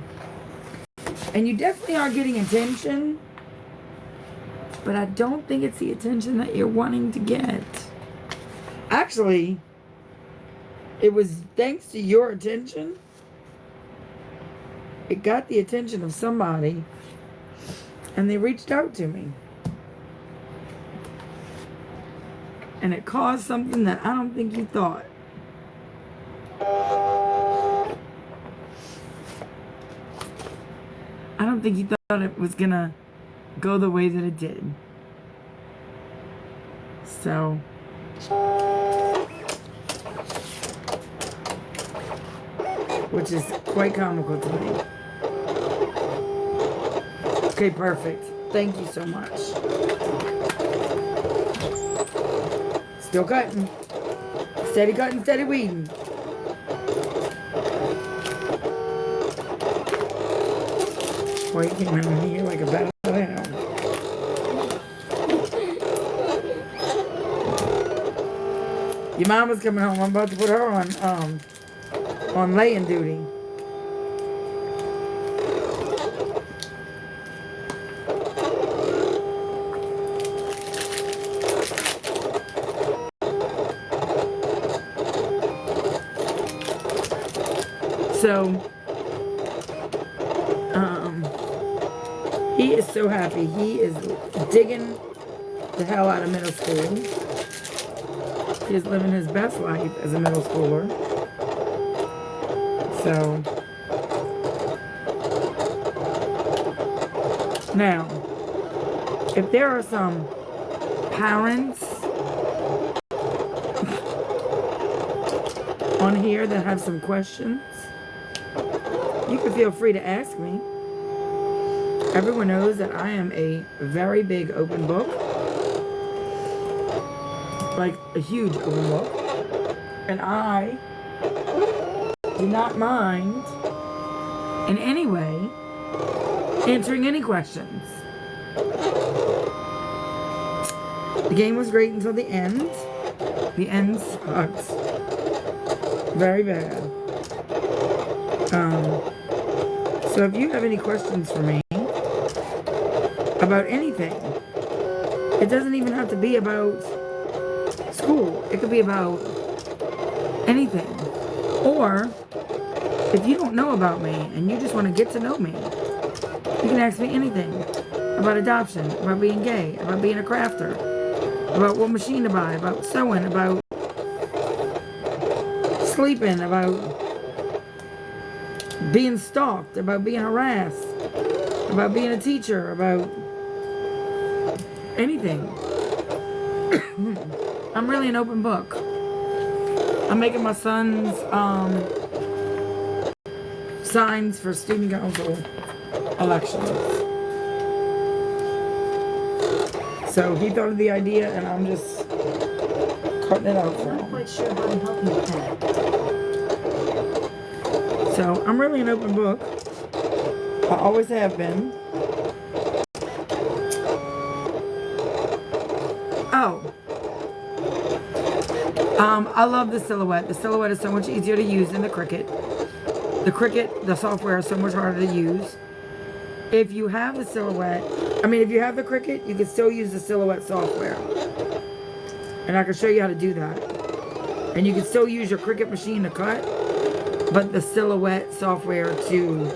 And you definitely are getting attention. But I don't think it's the attention that you're wanting to get. Actually, it was thanks to your attention. It got the attention of somebody. And they reached out to me. And it caused something that I don't think you thought. I don't think you thought it was gonna go the way that it did. So, which is quite comical to me. Okay, perfect. Thank you so much. Still cutting. Steady cutting, steady weeding. Boy, you came in here like a bat out of hell. Your mama's coming home. I'm about to put her on laying duty. So, he is so happy. He is digging the hell out of middle school. He is living his best life as a middle schooler. So, Now, if there are some parents on here that have some questions, you can feel free to ask me. Everyone knows that I am a very big open book. Like a huge open book. And I do not mind in any way answering any questions. The game was great until the end. The end sucks. Very bad. So if you have any questions for me about anything, it doesn't even have to be about school. It could be about anything. Or if you don't know about me and you just want to get to know me, you can ask me anything about adoption, about being gay, about being a crafter, about what machine to buy, about sewing, about sleeping, about being stalked, about being harassed, about being a teacher, about anything. I'm really an open book. I'm making my son's signs for student council elections. So he thought of the idea and I'm just cutting it out for Not him. quite sure how to help you with that. So I'm really an open book. I always have been. Oh. I love the Silhouette. The Silhouette is so much easier to use than the Cricut. The Cricut, the software is so much harder to use. If you have the Silhouette, if you have the Cricut, you can still use the Silhouette software. And I can show you how to do that. And you can still use your Cricut machine to cut, but the Silhouette software to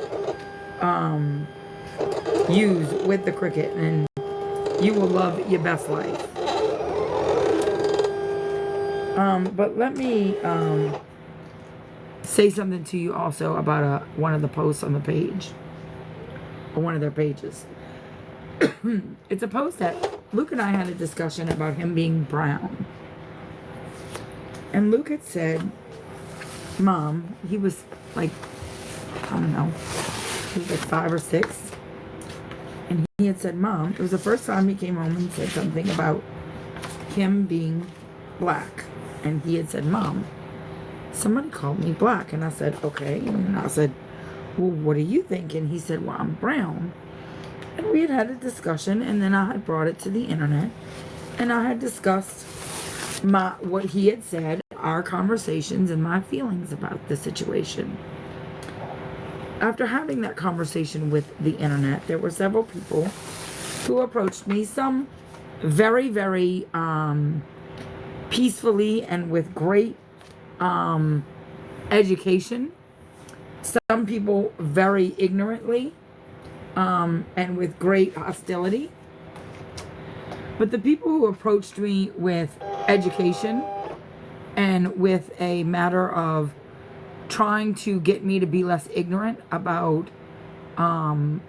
use with the Cricut, and you will love your best life. But let me say something to you also about one of the posts on the page, or one of their pages. It's a post that Luke and I had a discussion about him being brown. And Luke had said, Mom, he was like, I don't know, he was like 5 or 6. And he had said, Mom, it was the first time he came home and said something about him being black. And he had said, Mom, somebody called me black. And I said, okay. And I said, well, what do you think? And he said, well, I'm brown. And we had a discussion, and then I had brought it to the internet, and I had discussed what he had said, our conversations, and my feelings about the situation. After having that conversation with the internet, there were several people who approached me, some very, very peacefully and with great education. Some people very ignorantly and with great hostility. But the people who approached me with education and with a matter of trying to get me to be less ignorant about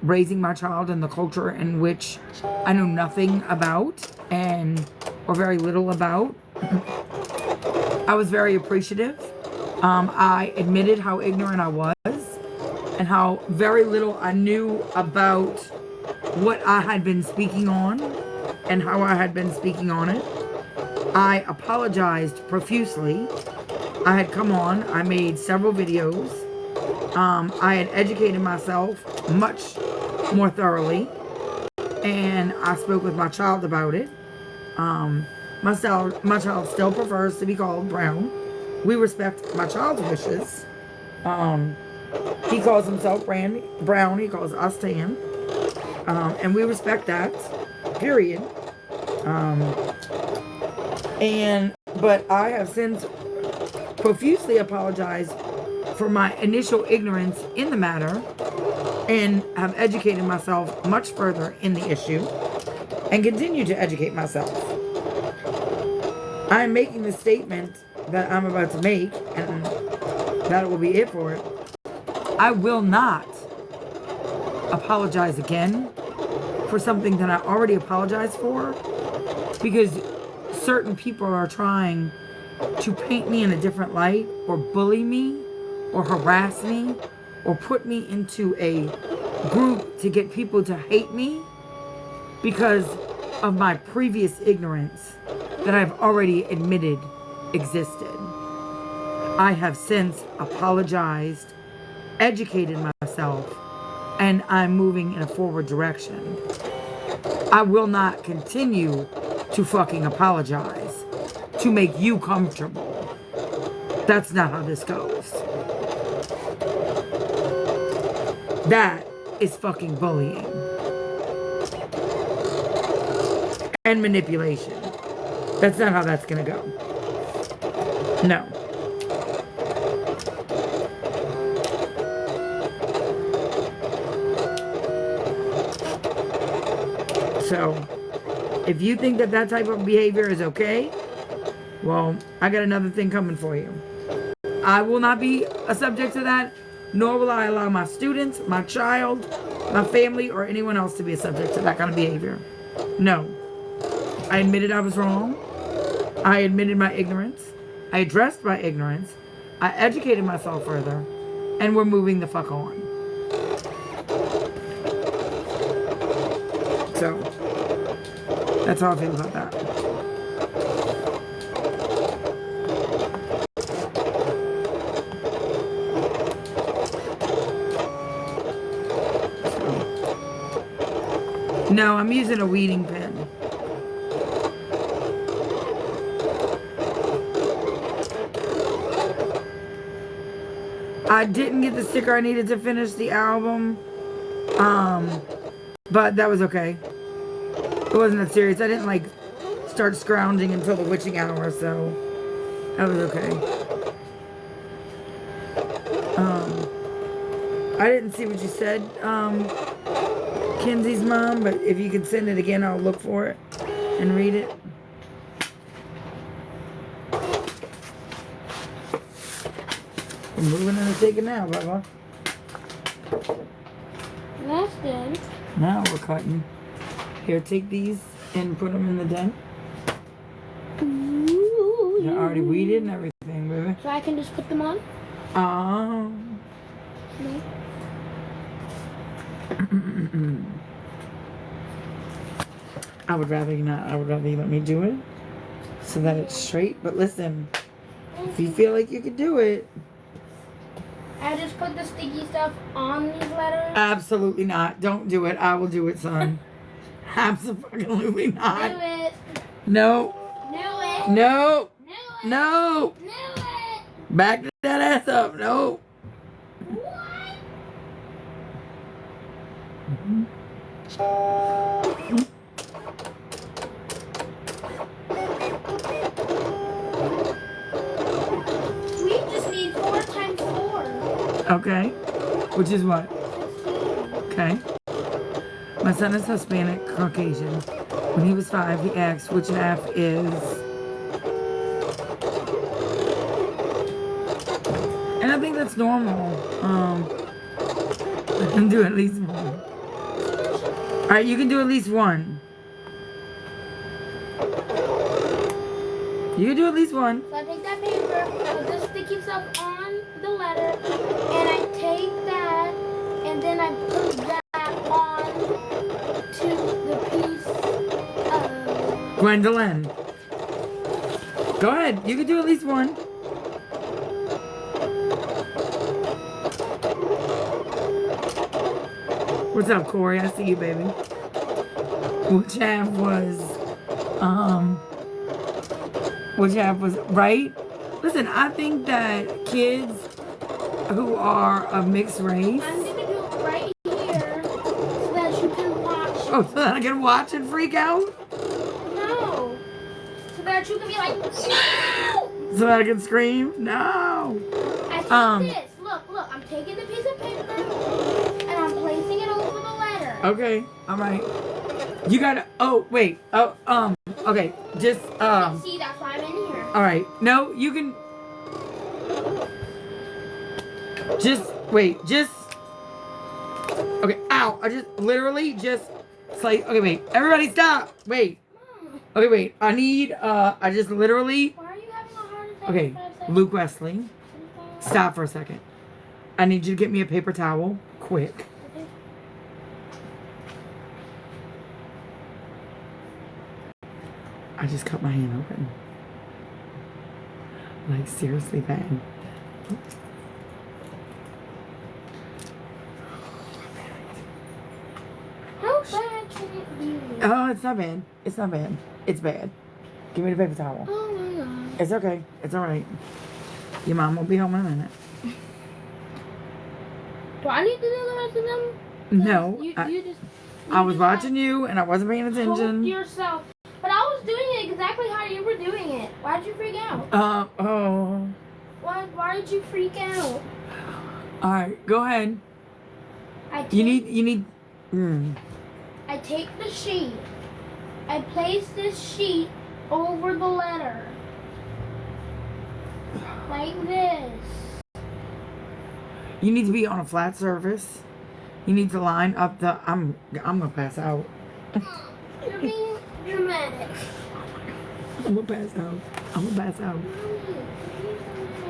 raising my child in the culture in which I know nothing about or very little about, I was very appreciative. I admitted how ignorant I was and how very little I knew about what I had been speaking on and how I had been speaking on it. I apologized profusely. I had come on, I made several videos. I had educated myself much more thoroughly, and I spoke with my child about it. My child still prefers to be called brown. We respect my child's wishes. He calls himself brown. He calls us tan. And we respect that. Period. But I have since profusely apologized for my initial ignorance in the matter and have educated myself much further in the issue and continue to educate myself. I'm making the statement that I'm about to make, and that will be it for it. I will not apologize again for something that I already apologized for, because certain people are trying to paint me in a different light, or bully me, or harass me, or put me into a group to get people to hate me because of my previous ignorance that I've already admitted existed. I have since apologized, educated myself, and I'm moving in a forward direction. I will not continue to fucking apologize to make you comfortable. That's not how this goes. That is fucking bullying and manipulation. That's not how that's gonna go. No. So, if you think that that type of behavior is okay, well, I got another thing coming for you. I will not be a subject to that, nor will I allow my students, my child, my family, or anyone else to be a subject to that kind of behavior. No. I admitted I was wrong. I admitted my ignorance. I addressed my ignorance. I educated myself further. And we're moving the fuck on. So, that's how I feel about that. So. No, I'm using a weeding pen. I didn't get the sticker I needed to finish the album. But that was okay. It wasn't that serious. I didn't like start scrounging until the witching hour, so that was okay. I didn't see what you said, Kenzie's mom, but if you could send it again, I'll look for it and read it. We're moving and taking now, Bubba. That's good. Now we're cutting. Here, take these and put them in the den. Ooh, They're already weeded and everything, baby. So I can just put them on? No. I would rather you not. I would rather you let me do it so that it's straight. But listen, if you feel like you could do it. I just put the sticky stuff on these letters? Absolutely not. Don't do it. I will do it, son. Absolutely not. Do it. No. Do it. No. Do it. No. Do it. Back that ass up. No. What? We just need 4 times 4. Okay. Which is what? 16. Okay. My son is Hispanic Caucasian. When he was 5, he asked which half is. And I think that's normal. I can do at least one. Alright, you can do at least one. You can do at least one. So I take that paper, I put the sticky stuff on the letter, and I take that, and then I put that on to the piece of... Gwendolyn. Go ahead. You can do at least one. What's up, Corey? I see you, baby. Which half was right? Listen, I think that kids who are of mixed race. I'm going to do it right here so that you can watch. Oh, so that I can watch and freak out? No. So that you can be like, no! So that I can scream? No. I take this. Look. I'm taking the piece of paper and I'm placing it over the letter. Okay. All right. You gotta. Oh, wait. Oh, okay. Just, See, that's why I'm in here. all right. No, you can. Just wait. Just. Okay. Ow! I just literally just Wesley. Okay, wait. Everybody stop. Wait. Okay, wait. I need, I just literally. Why are you having a heart attack? Okay, in 5 seconds? Luke Wesley. Stop for a second. I need you to get me a paper towel. Quick. Okay. I just cut my hand open. Like, seriously bad. How bad can it be? Oh, it's not bad. It's not bad. It's bad. Give me the paper towel. Oh my god. It's okay. It's alright. Your mom will be home in a minute. Do I need to do the rest of them? No. You just. I was watching you and I wasn't paying Hold attention. yourself. But I was doing it exactly how you were doing it. Why did you freak out? Oh. Why did you freak out? Alright, go ahead. You need. I take the sheet. I place this sheet over the letter. Like this. You need to be on a flat surface. You need to line up the. I'm gonna pass out. You're being dramatic. I'm gonna pass out. I'm gonna pass out.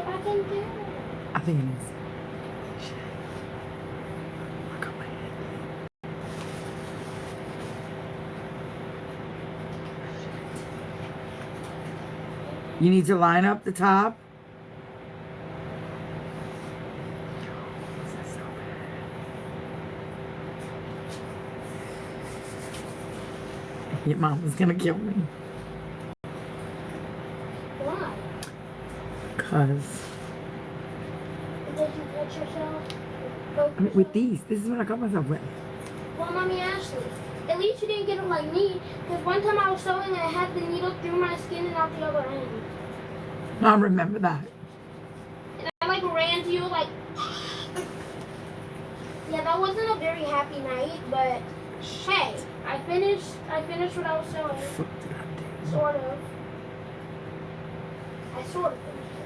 I can do it. I think it is. Shit. I got my head. You need to line up the top. This is so bad. Your mom is gonna kill me. Why? Cause Did you cut yourself? with these, this is what I got myself with. Well, Mommy Ashley, at least you didn't get it like me. Because one time I was sewing and I had the needle through my skin and out the other end. I remember that. And I like ran to you like. Yeah, that wasn't a very happy night, but hey, I finished what I was sewing. Sort of. I sort of finished it.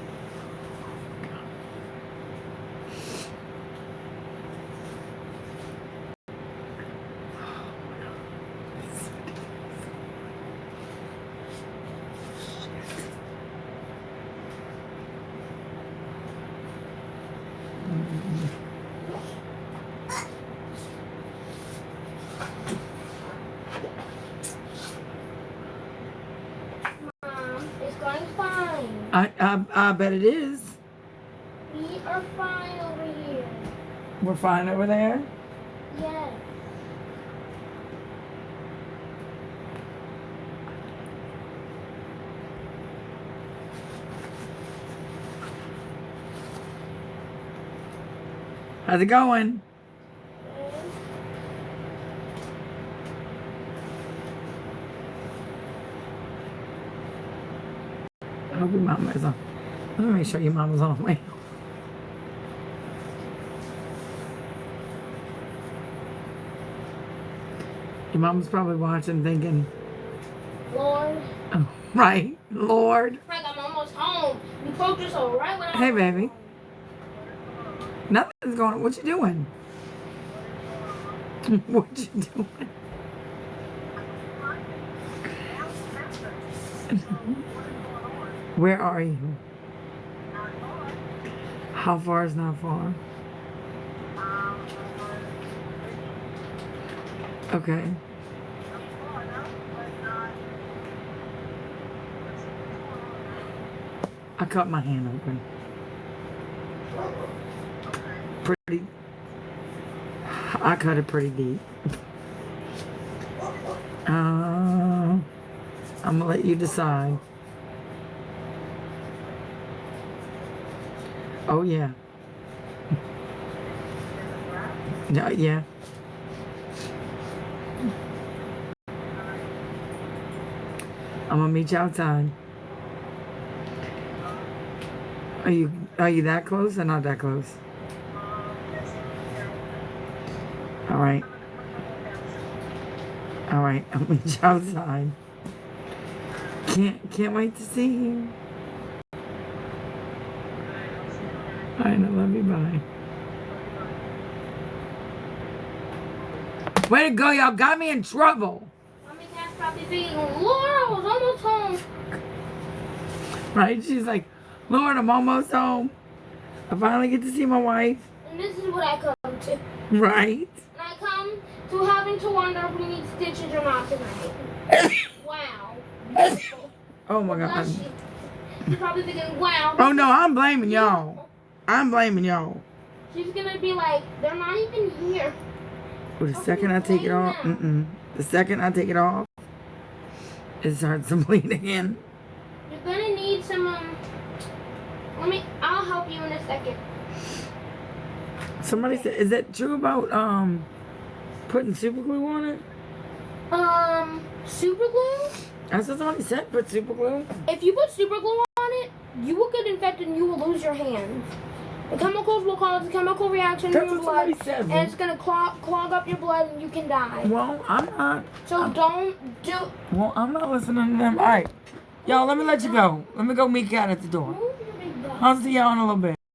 Mom, it's going fine. I bet it is. We are fine over here. We're fine over there. Yes. How's it going? I hope your mama is on. Let me make sure your mama's on the way. Your mom's probably watching thinking, Lord. oh, right, Lord. Frank, I'm almost home. You poked yourself right when I Hey, was baby. home. Nothing's going on. What you doing? What you doing? Where are you? How far is not far? Okay. I cut my hand open. Pretty. I cut it pretty deep. I'm gonna let you decide. Oh yeah. Yeah. I'm gonna meet you outside. Are you that close or not that close? All right. All right. I'll meet you outside. Can't wait to see you. All right. I love you. Bye. Way to go, y'all got me in trouble. Mommy Cat's probably thinking, Laura was almost home. Right? She's like, Lord, I'm almost home. I finally get to see my wife. And this is what I come to. Right? And I come to having to wonder if we need stitches or not tonight. Wow. Oh my God. Bless you. She's probably thinking, wow. Oh no, I'm blaming y'all. I'm blaming y'all. She's gonna be like, they're not even here. But the second I take it off, the second I take it off, it starts to bleed again. You're gonna need some, I'll help you in a second. Somebody said, is that true about putting super glue on it? Super glue? That's what somebody said, put super glue. If you put super glue on it, you will get infected and you will lose your hands. The chemicals will cause a chemical reaction That's in your what blood, somebody said. and it's gonna clog up your blood and you can die. Well, I'm not. Don't do. Well, I'm not listening to them. All right. Y'all, let me let you go. Let me go meet Kat at the door. Move your big butt. I'll see y'all in a little bit.